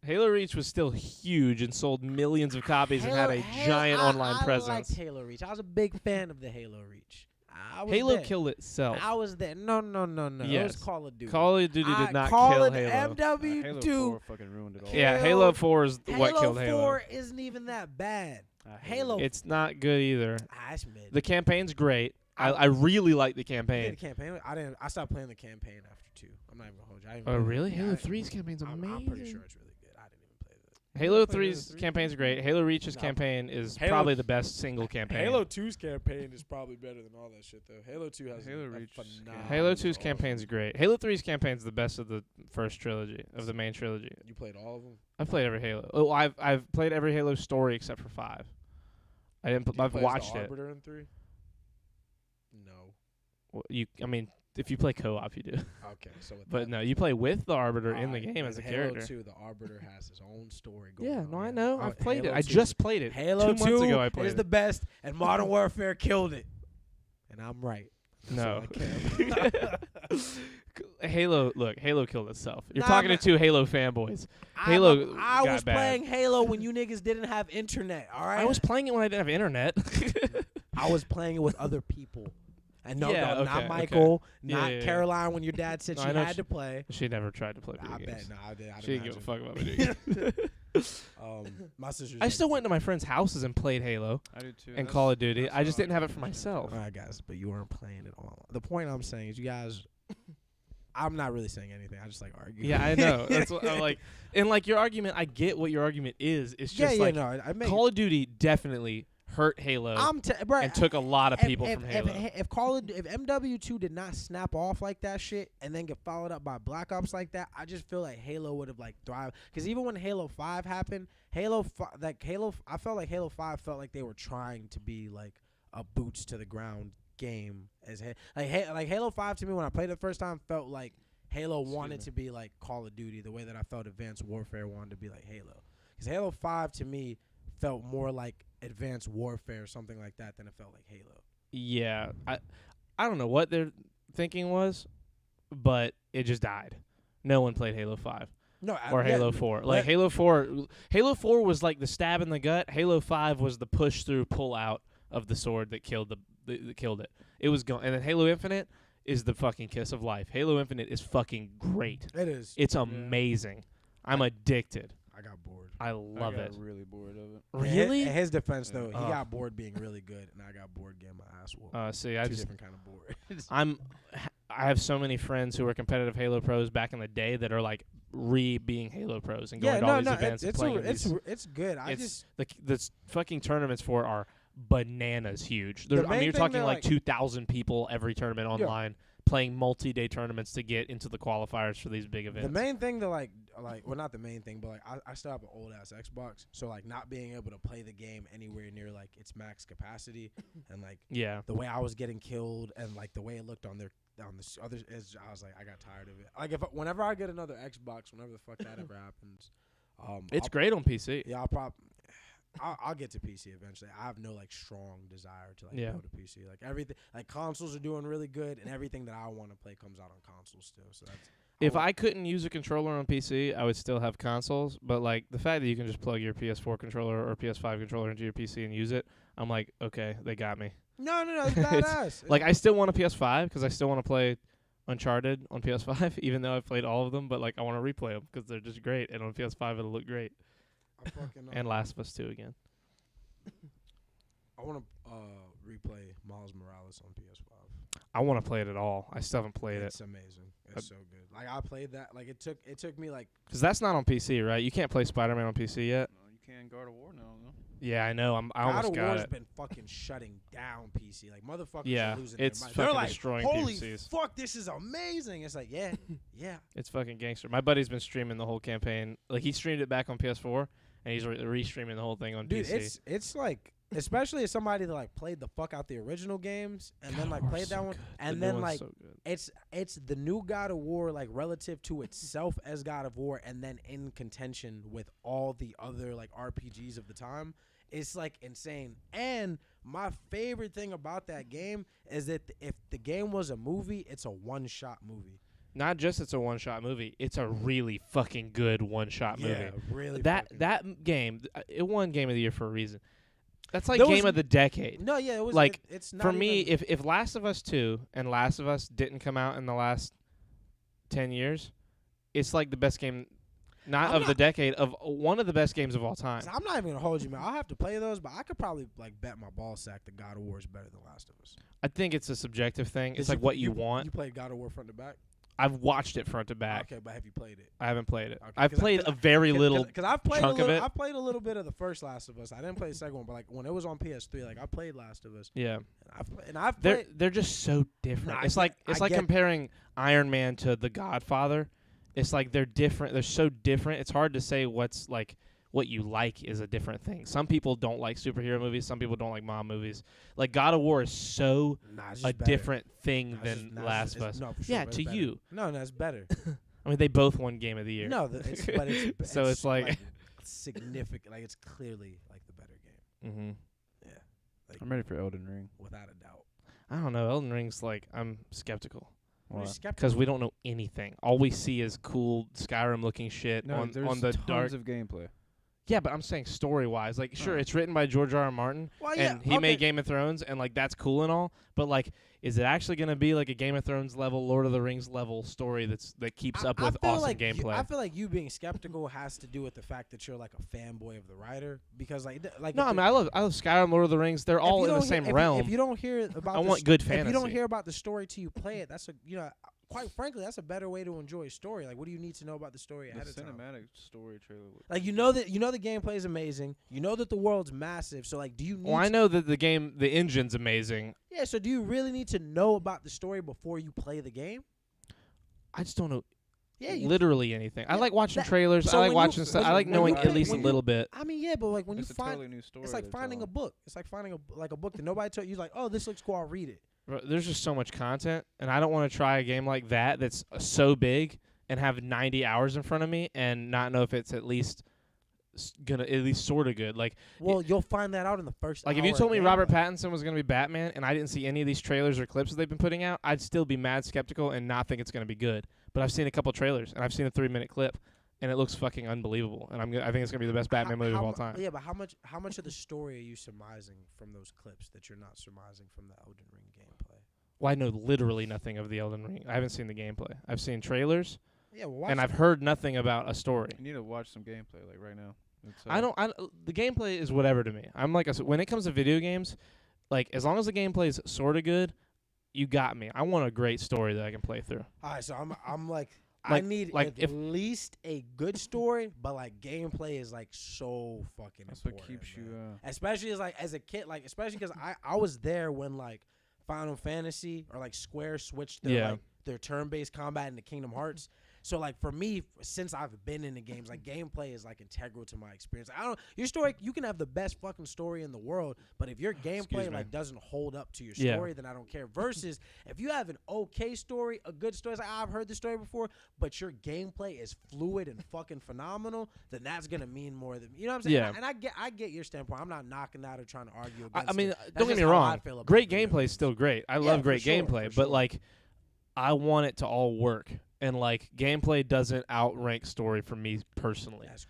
S2: Halo Reach was still huge and sold millions of copies and had a giant online
S3: I
S2: presence.
S3: liked Halo Reach. I was a big fan of the Halo Reach. I was
S2: Halo
S3: there.
S2: killed itself.
S3: I was there. No. It
S2: Yes.
S3: was Call of Duty.
S2: Call of Duty
S3: I
S2: did not
S3: call
S2: kill
S3: it
S2: Halo.
S1: Halo
S3: MW2.
S1: 4 fucking ruined it all.
S2: Yeah,
S3: Halo-
S2: Halo 4 is what
S3: Halo
S2: killed Halo.
S3: 4 isn't even that bad.
S1: I hated
S3: Halo-
S1: it.
S2: It's not good either.
S3: It's mid.
S2: The campaign's great. I really like the
S3: I did
S2: campaign.
S3: the campaign. I stopped playing the campaign after 2. I'm not even gonna hold you. I didn't
S2: Oh,
S3: play it.
S2: really?
S3: Yeah,
S2: Halo
S3: I-
S2: 3's campaign's
S3: I'm pretty
S2: amazing.
S3: sure it's really good. I didn't even play that.
S2: Halo
S1: played Halo
S2: 3's
S1: 3?
S2: campaign's great. Halo Reach's
S3: Nah.
S2: campaign is
S3: Halo-
S2: probably the best single campaign.
S3: Halo 2's campaign is probably better than all that shit though. Halo 2 has
S1: Halo
S3: a
S1: Reach is
S3: phenomenal.
S2: Halo 2's
S3: awesome.
S2: campaign's great. Halo 3's campaign's the best of the first trilogy, of the main trilogy.
S3: You played all of them.
S2: I've played every Halo. Oh, I've played every Halo story except for 5. I didn't. I've watched it.
S3: Arbiter in 3? No.
S2: Well, I mean, if you play co-op, you do.
S3: Okay, so with
S2: But
S3: that,
S2: no, you play with the Arbiter in the
S3: alright,
S2: game as a
S3: with
S2: character.
S3: Halo 2, the Arbiter has his own story going
S2: Yeah,
S3: on.
S2: no, I know. I've played it.
S3: Halo
S2: I
S3: 2
S2: just played it.
S3: Halo
S2: 2 months ago I played
S3: is
S2: it.
S3: the best, and Modern Warfare killed it. And I'm right. That's all
S2: No.
S3: I care about.
S2: Halo, look, Halo killed itself. You're
S3: Nah,
S2: talking
S3: man.
S2: to two Halo fanboys. Halo
S3: I
S2: got
S3: was
S2: bad.
S3: playing Halo when you niggas didn't have internet, all right?
S2: I was playing it when I didn't have internet.
S3: I was playing it with other people. And no,
S2: Yeah,
S3: no,
S2: okay,
S3: not
S2: okay.
S3: Michael,
S2: Yeah,
S3: not
S2: yeah, yeah.
S3: Caroline when your dad said
S2: No,
S3: she
S2: I know
S3: had to play.
S2: She never tried to play video
S3: I
S2: games.
S3: bet. No, I did. I'd
S2: She didn't give a
S3: imagine.
S2: fuck about video games.
S3: My sister's
S2: I
S3: like,
S2: still went to my friends' houses and played Halo
S1: I did too.
S2: and
S1: That's-
S2: Call of Duty.
S1: that's
S2: I just
S1: how
S2: didn't have it
S1: got
S2: for
S1: into
S2: myself.
S3: all right, guys, but you weren't playing it all. The point I'm saying is you guys, I'm not really saying anything. I just like argue.
S2: Yeah, I know. That's what I'm like. And like your argument, I get what your argument is. It's just like
S3: no, I make
S2: Call of Duty definitely hurt Halo
S3: bro,
S2: and took a lot of people from Halo.
S3: If MW2 did not snap off like that shit and then get followed up by Black Ops like that, I just feel like Halo would have like thrived. Because even when Halo 5 happened, I felt like Halo 5 felt like they were trying to be like a boots to the ground game as like Halo 5 to me when I played it the first time felt like Halo wanted to be like Call of Duty the way that I felt Advanced Warfare wanted to be like Halo. Because Halo 5 to me felt more like Advanced Warfare or something like that than it felt like Halo.
S2: Yeah, I don't know what their thinking was, but it just died. No one played Halo 5
S3: No,
S2: or Halo 4. Like Halo 4 was like the stab in the gut. Halo 5 was the push through, pull out of the sword that killed that killed it. It was gone. And then Halo Infinite is the fucking kiss of life. Halo Infinite is fucking great.
S3: It is.
S2: It's amazing. I'm addicted.
S3: I got bored.
S2: I
S1: I
S2: love
S1: got
S2: it.
S1: really bored of it.
S2: Really?
S3: In his defense, though, he
S2: Ugh.
S3: got bored being really good, and I got bored getting my ass whooped.
S2: See, I
S3: Two
S2: just
S3: different kind of bored.
S2: I have so many friends who were competitive Halo pros back in the day that are like being Halo pros and going to all these events and playing in these.
S3: It's good. I just
S2: The fucking tournaments for it are bananas huge.
S3: The
S2: I
S3: main
S2: mean, you're
S3: thing
S2: talking
S3: that,
S2: like
S3: like-
S2: 2,000 people every tournament online playing multi-day tournaments to get into the qualifiers for these big events.
S3: the main thing that like well, not the main thing, but like I still have an old ass Xbox, so like not being able to play the game anywhere near like its max capacity, and like
S2: Yeah.
S3: the way I was getting killed and like the way it looked on the other is I was like I got tired of it. Like whenever I get another Xbox, whenever the fuck that ever happens,
S2: It's great on PC.
S3: Yeah, I'll get to PC eventually. I have no like strong desire to like go to PC. Like everything, like consoles are doing really good, and everything that I want to play comes out on consoles still. So that's
S2: If I couldn't use a controller on PC, I would still have consoles. But like the fact that you can just plug your PS4 controller or PS5 controller into your PC and use it, I'm like, okay, they got me.
S3: no, it's badass.
S2: Like I still want a PS5 because I still want to play Uncharted on PS5, even though I've played all of them. But like I want to replay them because they're just great, and on PS5 it'll look great.
S3: I fucking
S2: And Last of Us 2 again.
S3: I want to replay Miles Morales on PS5.
S2: I want to play it at all. I still haven't played it
S3: It's amazing. It's so good. Like I played that. Like it took me like
S2: because that's not on PC, right? You can't play Spider-Man on PC yet.
S1: No, you can't God of War now, no.
S2: Yeah, I know. I
S3: God
S2: almost
S3: of
S2: got
S3: War's
S2: it.
S3: been fucking shutting down PC. Like motherfuckers
S2: Yeah,
S3: are losing
S2: it's
S3: their mind.
S2: fucking
S3: They're like,
S2: destroying
S3: holy
S2: PCs.
S3: fuck, this is amazing. It's like, yeah.
S2: It's fucking gangster. My buddy's been streaming the whole campaign. Like he streamed it back on PS4, and he's restreaming the whole thing on
S3: Dude,
S2: PC.
S3: it's like, especially as somebody that like played the fuck out the original games and then like
S2: God of
S3: played
S2: War's
S3: that
S2: so
S3: one,
S2: good.
S3: and
S2: The
S3: then
S2: new one's
S3: like
S2: so good.
S3: it's the new God of War like relative to itself as God of War, and then in contention with all the other like RPGs of the time. It's like insane. And my favorite thing about that game is that if the game was a movie, it's a one-shot movie.
S2: Not just it's a one-shot movie, it's a really fucking good one-shot movie.
S3: Yeah, really.
S2: That game, it won Game of the Year for a reason. That's like
S3: There
S2: Game
S3: was-
S2: of the Decade.
S3: No, yeah, it was
S2: like,
S3: it's not
S2: For me,
S3: even,
S2: if Last of Us 2 and Last of Us didn't come out in the last 10 years, it's like the best game, not
S3: I'm
S2: of the
S3: not-
S2: decade, of one of the best games of all time.
S3: I'm not even gonna hold you, man. I'll have to play those, but I could probably like bet my ball sack that God of War is better than Last of Us.
S2: I think it's a subjective thing. It's
S3: Did
S2: like what you want.
S3: You played God of War front to back.
S2: I've watched it front to back.
S3: Okay, but have you played it?
S2: I haven't played it.
S3: Okay,
S2: I've
S3: 'cause I-
S2: played
S3: 'cause
S2: a very little
S3: Because I've played
S2: chunk
S3: a
S2: of
S3: little,
S2: it.
S3: I played a little bit of the first Last of Us. I didn't play the second one, but like when it was on PS3, like I played Last of Us.
S2: Yeah.
S3: And I've
S2: They're
S3: played.
S2: they're just so different.
S3: Nah,
S2: It's
S3: I
S2: like
S3: get-
S2: it's
S3: I
S2: like
S3: get-
S2: comparing Iron Man to The Godfather. It's like they're different. They're so different. It's hard to say what's like what you like is a different thing. Some people don't like superhero movies. Some people don't like mom movies. Like God of War is so
S3: Nah, it's
S2: a
S3: just better.
S2: different thing
S3: Nah, it's
S2: than
S3: just- nah,
S2: Last of
S3: it's-
S2: Us.
S3: No, for sure,
S2: Yeah,
S3: but it's
S2: to
S3: better.
S2: you.
S3: No, it's better.
S2: I mean, they both won Game of the Year.
S3: No, but it's
S2: So it's like-
S3: significant. Like it's clearly like the better game,
S2: Mm-hmm.
S1: I'm ready for Elden Ring.
S3: without a doubt.
S2: I don't know. Elden Ring's like I'm skeptical
S3: Why?
S1: Why?
S2: because we don't know anything. All we see is cool Skyrim looking shit
S1: No,
S2: on
S1: there's
S2: the
S1: tons
S2: dark.
S1: of gameplay.
S2: Yeah, but I'm saying story wise, like sure,
S1: Oh.
S2: it's written by George R. R. Martin,
S3: Well,
S2: and he made Game of Thrones, and like that's cool and all. But like, is it actually gonna be like a Game of Thrones level, Lord of the Rings level story that keeps up with
S3: feel
S2: awesome
S3: like
S2: gameplay?
S3: I feel like you being skeptical has to do with the fact that you're like a fanboy of the writer, because like
S2: no, I mean I love Skyrim, Lord of the Rings. They're all in the same realm.
S3: If you don't hear about,
S2: I
S3: the
S2: want
S3: st-
S2: good
S3: If you don't
S2: fantasy.
S3: hear about the story till you play it, that's quite frankly, that's a better way to enjoy a story. Like, what do you need to know about the story
S1: The
S3: ahead of time?
S1: cinematic story trailer.
S3: Like, you know the gameplay is amazing. You know that the world's massive. So like, do you need?
S2: Well, I know that the engine's amazing.
S3: Yeah. So do you really need to know about the story before you play the game?
S2: I just don't know
S3: Yeah. You,
S2: literally anything. I
S3: Yeah,
S2: like watching
S3: that-
S2: trailers.
S3: so
S2: I
S3: when
S2: like
S3: you-
S2: watching stuff. I like
S3: when
S2: knowing
S3: you
S2: at
S3: pick-
S2: least a
S3: when you-
S2: little bit.
S3: I mean, yeah, but like when
S1: It's
S3: you
S1: a
S3: find,
S1: totally new story.
S3: it's like
S1: they're
S3: finding a
S1: telling.
S3: book. It's like finding a book that nobody told you. Like, oh, this looks cool. I'll read it.
S2: Bro, there's just so much content, and I don't want to try a game like that that's so big and have 90 hours in front of me and not know if it's at least gonna at least sort of good. Like
S3: Well, you'll find that out in the first.
S2: if you
S3: hour
S2: told
S3: of
S2: me Robert
S3: gameplay.
S2: Pattinson was gonna be Batman and I didn't see any of these trailers or clips that they've been putting out, I'd still be mad skeptical and not think it's gonna be good. But I've seen a couple trailers and I've seen a 3-minute clip. And it looks fucking unbelievable, and I think it's gonna be the best Batman movie of all time.
S3: Yeah, but how much of the story are you surmising from those clips that you're not surmising from the Elden Ring gameplay?
S2: Well, I know literally nothing of the Elden Ring. I haven't seen the gameplay. I've seen trailers,
S3: Yeah, well, watch
S2: and I've heard nothing about a story.
S1: You need to watch some gameplay like right now. It's,
S2: The gameplay is whatever to me. I'm like when it comes to video games, like as long as the gameplay is sort of good, you got me. I want a great story that I can play through.
S3: All right, so I'm like I
S2: Like-
S3: need
S2: like
S3: at
S2: if-
S3: least a good story, but like gameplay is like so fucking
S1: That's what
S3: important.
S1: keeps you.
S3: man. Especially as a kid, like especially because I was there when like Final Fantasy or like Square switched their turn-based combat into Kingdom Hearts. So like for me, since I've been in the games, like gameplay is like integral to my experience. Your story, you can have the best fucking story in the world, but if your gameplay
S1: me.
S3: like doesn't hold up to your
S2: Yeah.
S3: story, then I don't care. Versus if you have an okay story, a good story, it's like I've heard the story before, but your gameplay is fluid and fucking phenomenal, then that's gonna mean more than, you know what I'm saying?
S2: Yeah.
S3: And I get your standpoint. I'm not knocking that or trying to argue
S2: I
S3: against
S2: mean,
S3: it. That's
S2: don't get
S3: just
S2: me
S3: how I
S2: wrong.
S3: feel about
S2: Great
S3: video
S2: gameplay is
S3: games.
S2: still great. I
S3: Yeah,
S2: love
S3: for
S2: great
S3: sure,
S2: gameplay,
S3: for
S2: but
S3: sure.
S2: like I want it to all work, and like gameplay doesn't outrank story for me personally.
S3: That's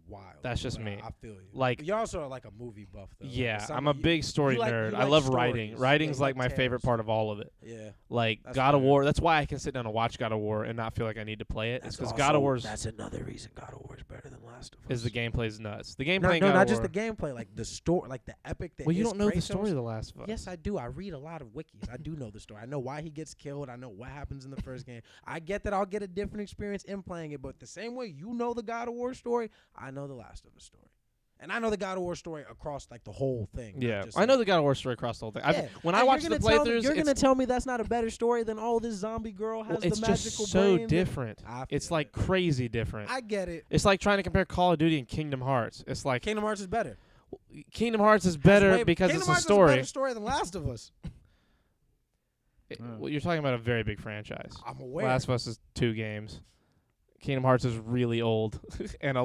S3: wild.
S2: That's just
S3: but
S2: me.
S3: I feel you.
S2: Like-
S3: But you're also like a movie buff though. Like,
S2: Yeah,
S3: it's
S2: I'm a
S3: something
S2: big story
S3: you like-
S2: nerd.
S3: you
S2: I
S3: like
S2: love
S3: stories.
S2: writing.
S3: Yeah,
S2: Writing's
S3: you
S2: like
S3: like
S2: my favorite
S3: tales.
S2: part of all of it.
S3: Yeah.
S2: Like
S3: That's
S2: God of
S3: fair.
S2: War. That's why I can sit down and watch God of War and not feel like I need to play it. It's because God of War
S3: That's another reason God of War is better than Last of Us.
S2: is the gameplay's nuts. The
S3: No,
S2: gameplay. in
S3: no,
S2: God
S3: not
S2: of
S3: just
S2: War,
S3: the gameplay, like the story, like the epic that
S2: Well, you
S3: is
S2: don't know the
S3: Kratos.
S2: story of The Last of Us.
S3: Yes, I do. I read a lot of wikis. I do know the story. I know why he gets killed. I know what happens in the first game. I get that I'll get a different experience in playing it, but the same way you know the God of War story, I know the Last of Us story. And I know the God of War story across like the whole thing.
S2: Yeah,
S3: just,
S2: I
S3: like,
S2: know the God of War story across the whole thing.
S3: Yeah.
S2: When I
S3: And
S2: watch
S3: you're
S2: the
S3: gonna tell me-
S2: playthroughs,
S3: you're
S2: it's,
S3: gonna tell me that's not a better story than this zombie girl has
S2: it's
S3: the
S2: just
S3: magical
S2: so
S3: brain.
S2: different.
S3: I
S2: It's
S3: feel
S2: like
S3: it.
S2: crazy different.
S3: I get it.
S2: It's like trying to compare Call of Duty and Kingdom Hearts. It's like
S3: Kingdom Hearts is better.
S2: Kingdom Hearts is better
S3: Way-
S2: because
S3: Kingdom
S2: it's a
S3: Hearts
S2: story.
S3: Is a better story than Last of Us.
S2: Well, you're talking about a very big franchise.
S3: I'm aware.
S2: Last of Us is 2 games. Kingdom Hearts is really old, and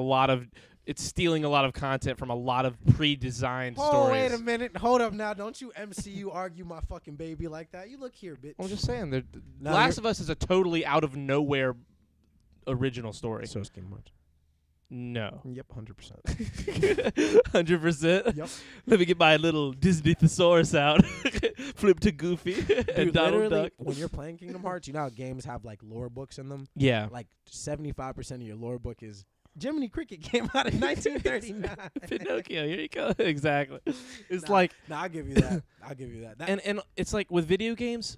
S2: it's stealing a lot of content from a lot of pre-designed
S3: Oh,
S2: stories.
S3: wait a minute. Hold up now. Don't you MCU argue my fucking baby like that. You look here, bitch.
S2: I'm just saying,
S3: No,
S2: Last
S3: you're-
S2: of Us is a totally out of nowhere original story.
S3: So is Kingdom Hearts.
S2: No.
S3: Yep, 100%.
S2: 100%.
S3: Yep.
S2: Let me get my little Disney thesaurus out. Flip to Goofy and
S3: Dude,
S2: Donald
S3: literally,
S2: Duck.
S3: when you're playing Kingdom Hearts, you know how games have like lore books in them?
S2: Yeah.
S3: Like 75% of your lore book is Jiminy Cricket came out in 1939.
S2: Pinocchio, here you go. Exactly. It's
S3: Nah,
S2: like,
S3: I'll give you that. I'll give you that.
S2: and it's like with video games,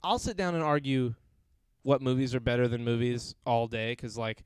S2: I'll sit down and argue what movies are better than movies all day, because like,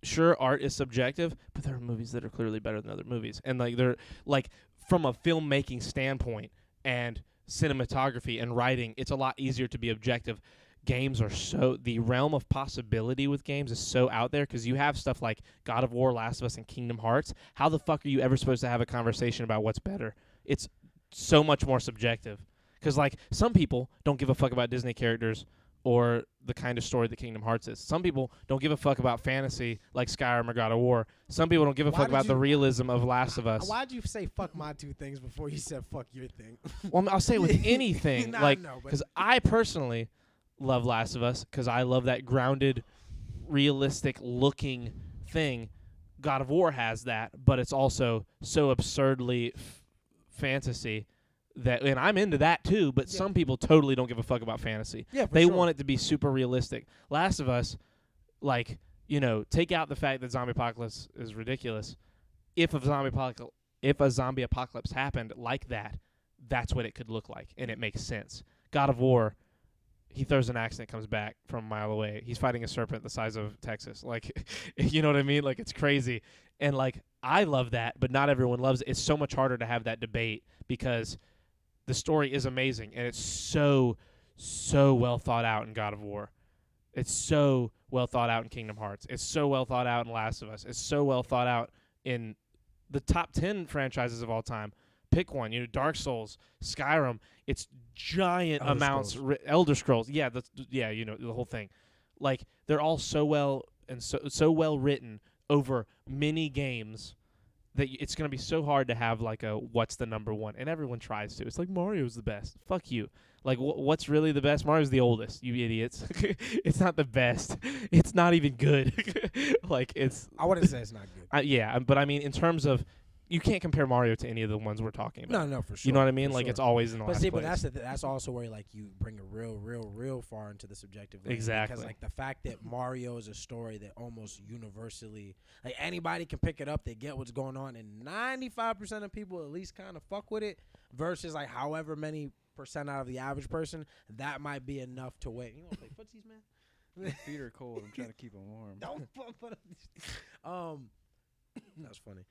S2: sure, art is subjective, but there are movies that are clearly better than other movies, and like they're like from a filmmaking standpoint and cinematography and writing, it's a lot easier to be objective. Games are the realm of possibility with games is so out there, because you have stuff like God of War, Last of Us, and Kingdom Hearts. How the fuck are you ever supposed to have a conversation about what's better? It's so much more subjective, because like some people don't give a fuck about Disney characters or the kind of story that Kingdom Hearts is. Some people don't give a fuck about fantasy like Skyrim or God of War. Some people don't give a
S3: Why
S2: fuck
S3: did
S2: about the
S3: you-
S2: realism of Last of Us.
S3: Why'd you say fuck my 2 things before you said fuck your thing?
S2: Well, I'll say with anything,
S3: Nah,
S2: like,
S3: no, but-
S2: because I personally love Last of Us, because I love that grounded, realistic-looking thing. God of War has that, but it's also so absurdly fantasy that, and I'm into that too. But
S3: Yeah.
S2: some people totally don't give a fuck about fantasy.
S3: Yeah, for
S2: They
S3: sure.
S2: want it to be super realistic. Last of Us, like, take out the fact that zombie apocalypse is ridiculous. If a zombie apocalypse happened like that, that's what it could look like, and it makes sense. God of War, he throws an axe and it comes back from a mile away. He's fighting a serpent the size of Texas. Like, you know what I mean? Like, it's crazy. And, like, I love that, but not everyone loves it. It's so much harder to have that debate because the story is amazing, and it's so well thought out in God of War. It's so well thought out in Kingdom Hearts. It's so well thought out in Last of Us. It's so well thought out in the top 10 franchises of all time. Pick one. Dark Souls, Skyrim. It's giant
S3: Elder
S2: amounts.
S3: Scrolls.
S2: Elder Scrolls. Yeah, the whole thing. Like, they're all so well and so well written over many games that it's going to be so hard to have like a what's the number one, and everyone tries to. It's like Mario's the best. Fuck you. Like, what's really the best? Mario's the oldest, you idiots. It's not the best. It's not even good. Like, it's
S3: I wouldn't say it's not good.
S2: yeah, but I mean, in terms of, you can't compare Mario to any of the ones we're talking about.
S3: No, for sure.
S2: You know what I mean?
S3: for
S2: Like,
S3: sure.
S2: it's always in the
S3: But
S2: last
S3: see,
S2: place.
S3: but that's also where like you bring it real far into the subjective. Land,
S2: Exactly.
S3: Because like the fact that Mario is a story that almost universally, like anybody can pick it up, they get what's going on, and 95% of people at least kind of fuck with it. Versus like however many percent out of the average person, that might be enough to wait. You want to play footsies, man?
S1: My feet are cold. I'm trying to keep them warm.
S3: Don't put up. That's funny.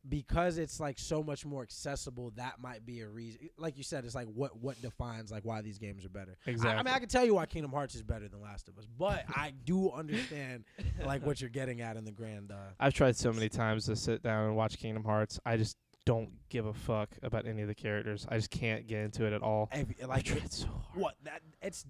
S3: Because it's like so much more accessible, that might be a reason. Like you said, it's like what defines like why these games are better.
S2: Exactly.
S3: I mean, I can tell you why Kingdom Hearts is better than Last of Us, but I do understand like what you're getting at in the grand.
S2: I've tried so many times to sit down and watch Kingdom Hearts. I just don't give a fuck about any of the characters. I just can't get into it at all.
S3: I've
S2: I've tried so hard.
S3: what that it's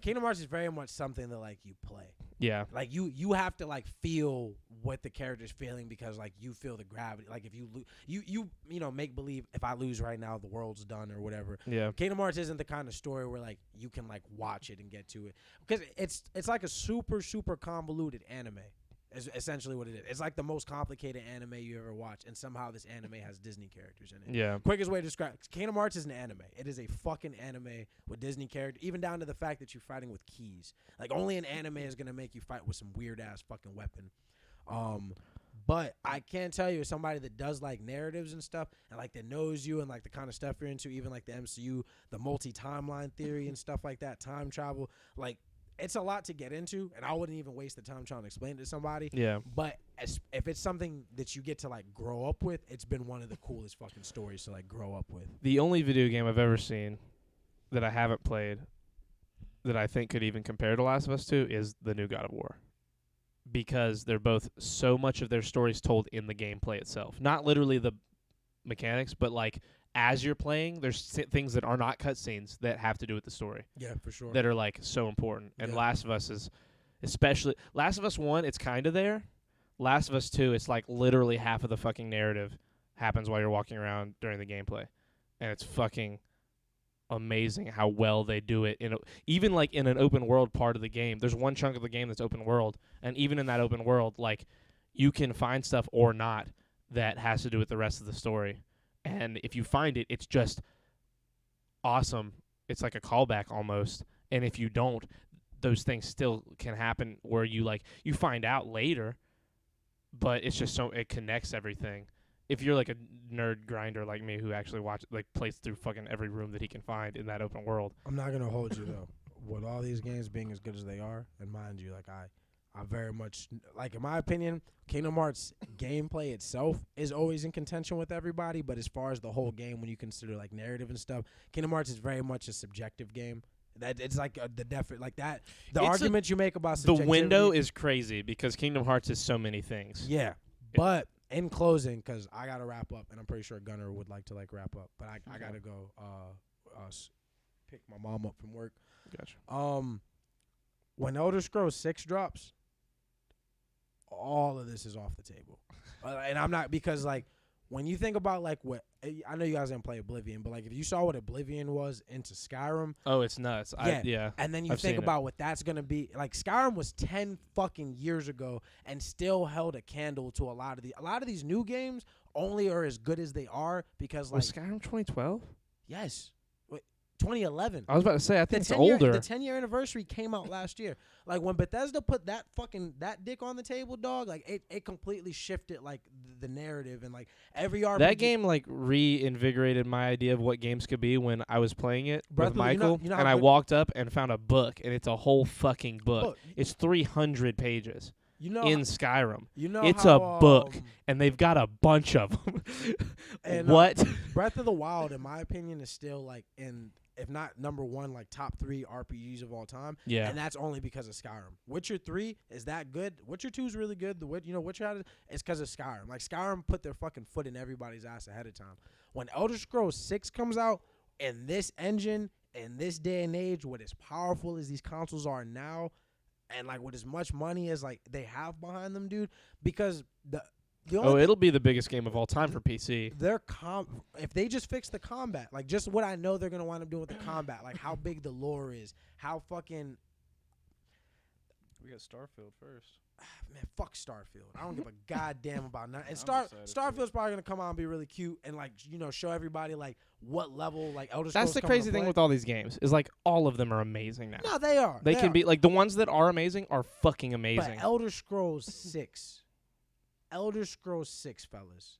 S3: Kingdom Hearts is very much something that like you play.
S2: Yeah.
S3: Like you have to like feel what the character's feeling because like you feel the gravity. Like if you you know make believe if I lose right now the world's done or whatever.
S2: Yeah.
S3: Kingdom Hearts isn't the kind of story where like you can like watch it and get to it because it's like a super convoluted anime. Is essentially what it is. It's like the most complicated anime you ever watch, and somehow this anime has Disney characters in it.
S2: Yeah.
S3: Quickest way to describe Kingdom Hearts is an anime. It is a fucking anime with Disney characters, even down to the fact that you're fighting with keys. Like only an anime is gonna make you fight with some weird ass fucking weapon. But I can tell you, as somebody that does like narratives and stuff, and like that knows you and like the kind of stuff you're into, even like the MCU, the multi-timeline theory and stuff like that, time travel, like it's a lot to get into, and I wouldn't even waste the time trying to explain it to somebody.
S2: Yeah.
S3: But if it's something that you get to like grow up with, it's been one of the coolest fucking stories to like grow up with.
S2: The only video game I've ever seen that I haven't played that I think could even compare to Last of Us 2 is the new God of War. Because they're both so much of their stories told in the gameplay itself. Not literally the mechanics, but like as you're playing, there's things that are not cutscenes that have to do with the story
S3: Yeah, for sure.
S2: that are like so important. And
S3: Yeah.
S2: Last of Us is especially Last of Us 1, it's kind of there. Last of Us 2, it's like literally half of the fucking narrative happens while you're walking around during the gameplay. And it's fucking amazing how well they do it even like in an open world part of the game. There's one chunk of the game that's open world, and even in that open world, like you can find stuff or not that has to do with the rest of the story. And if you find it, it's just awesome. It's like a callback almost. And if you don't, those things still can happen where you find out later, but it's just so it connects everything. If you're like a nerd grinder like me who actually plays through fucking every room that he can find in that open world.
S3: I'm not gonna hold you though. With all these games being as good as they are, and mind you, like I very much like, in my opinion, Kingdom Hearts gameplay itself is always in contention with everybody. But as far as the whole game, when you consider like narrative and stuff, Kingdom Hearts is very much a subjective game. That it's like like that. The
S2: It's
S3: argument you make about
S2: The
S3: subjectivity,
S2: window is crazy because Kingdom Hearts is so many things.
S3: yeah. But in closing, because I gotta wrap up, and I'm pretty sure Gunnar would like to like wrap up, but I gotta go pick my mom up from work.
S2: Gotcha.
S3: When Elder Scrolls 6 drops, all of this is off the table. And I'm not, because like when you think about like what, I know you guys didn't play Oblivion, but like if you saw what Oblivion was into Skyrim,
S2: Oh, it's nuts.
S3: Yeah. and then you
S2: I've
S3: think
S2: seen it.
S3: about what that's gonna be, like Skyrim was 10 fucking years ago and still held a candle to a lot of these new games only are as good as they are because like
S2: Was Skyrim 2012?
S3: yes, 2011.
S2: I was about to say, I think it's
S3: 10 year,
S2: older.
S3: the 10-year anniversary came out last year. Like when Bethesda put that dick on the table, dog, like it completely shifted like the narrative, and like every RPG.
S2: That game like reinvigorated my idea of what games could be when I was playing it
S3: Breath
S2: with
S3: of the- you know-
S2: Michael,
S3: you know how
S2: and I
S3: good-
S2: walked up and found a book, and it's a whole fucking book.
S3: Look,
S2: It's 300 pages
S3: you know,
S2: in Skyrim,
S3: you know
S2: it's
S3: how,
S2: a book. and they've got a bunch of them.
S3: And,
S2: What?
S3: Breath of the Wild, in my opinion, is still like in, if not number one, like top 3 RPGs of all time.
S2: Yeah.
S3: And that's only because of Skyrim. Witcher 3 is that good. Witcher 2 is really good. Witcher had it's because of Skyrim. Like Skyrim put their fucking foot in everybody's ass ahead of time. When Elder Scrolls 6 comes out, in this engine, in this day and age, with as powerful as these consoles are now, and like with as much money as like they have behind them, dude, because the only thing,
S2: It'll be the biggest game of all time for PC.
S3: if they just fix the combat, like just what I know they're gonna wind up doing with the combat, like how big the lore is, how fucking
S1: We got Starfield first.
S3: man, fuck Starfield. I don't give a goddamn about nothing. And
S1: I'm excited for
S3: Starfield's probably gonna come out and be really cute and like show everybody like what level like Elder Scrolls.
S2: That's the
S3: coming to
S2: crazy thing
S3: play.
S2: with all these games is like all of them are amazing now.
S3: No, they are.
S2: They can
S3: are.
S2: be like the ones that are amazing are fucking
S3: But
S2: amazing.
S3: Elder Scrolls 6. Elder Scrolls 6, fellas.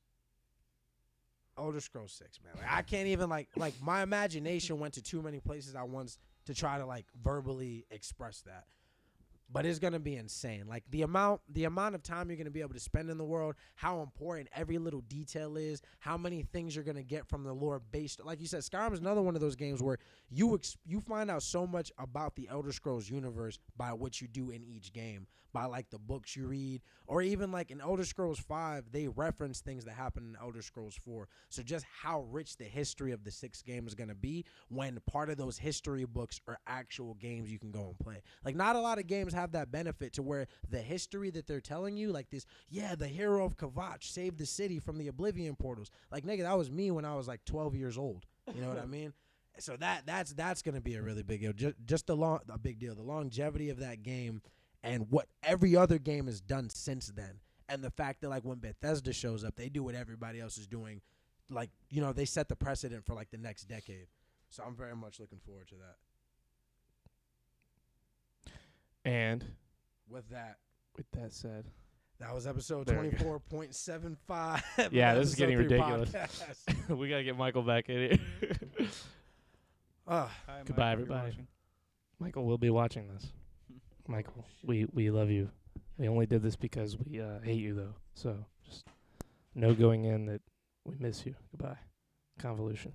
S3: Elder Scrolls 6, man. Like, I can't even like my imagination went to too many places at once to try to like verbally express that. But it's gonna be insane. Like the amount of time you're gonna be able to spend in the world, how important every little detail is, how many things you're gonna get from the lore based. Like you said, Skyrim is another one of those games where you find out so much about the Elder Scrolls universe by what you do in each game, by like the books you read, or even like in Elder Scrolls 5, they reference things that happen in Elder Scrolls 4. So just how rich the history of the 6th game is gonna be when part of those history books are actual games you can go and play. Like not a lot of games have that benefit to where the history that they're telling you, like this, the hero of Kvatch saved the city from the Oblivion portals. Like nigga, that was me when I was like 12 years old. You know what I mean? So that's gonna be a really big deal. Just a big deal. The longevity of that game and what every other game has done since then, and the fact that like when Bethesda shows up, they do what everybody else is doing. Like they set the precedent for like the next decade. So I'm very much looking forward to that.
S2: And
S3: With that
S2: said,
S3: that was episode
S2: There we go.
S3: 24.75.
S2: Yeah, this is
S3: Episode
S2: getting
S3: 3
S2: ridiculous.
S3: podcast.
S2: we gotta get Michael back in here.
S3: Ah.
S1: Hi,
S2: Goodbye,
S1: Mike, if you're
S2: everybody.
S1: watching.
S2: Michael will be watching this. Michael, we love you. We only did this because we hate you, though. So just know going in that we miss you. Goodbye. Convolution.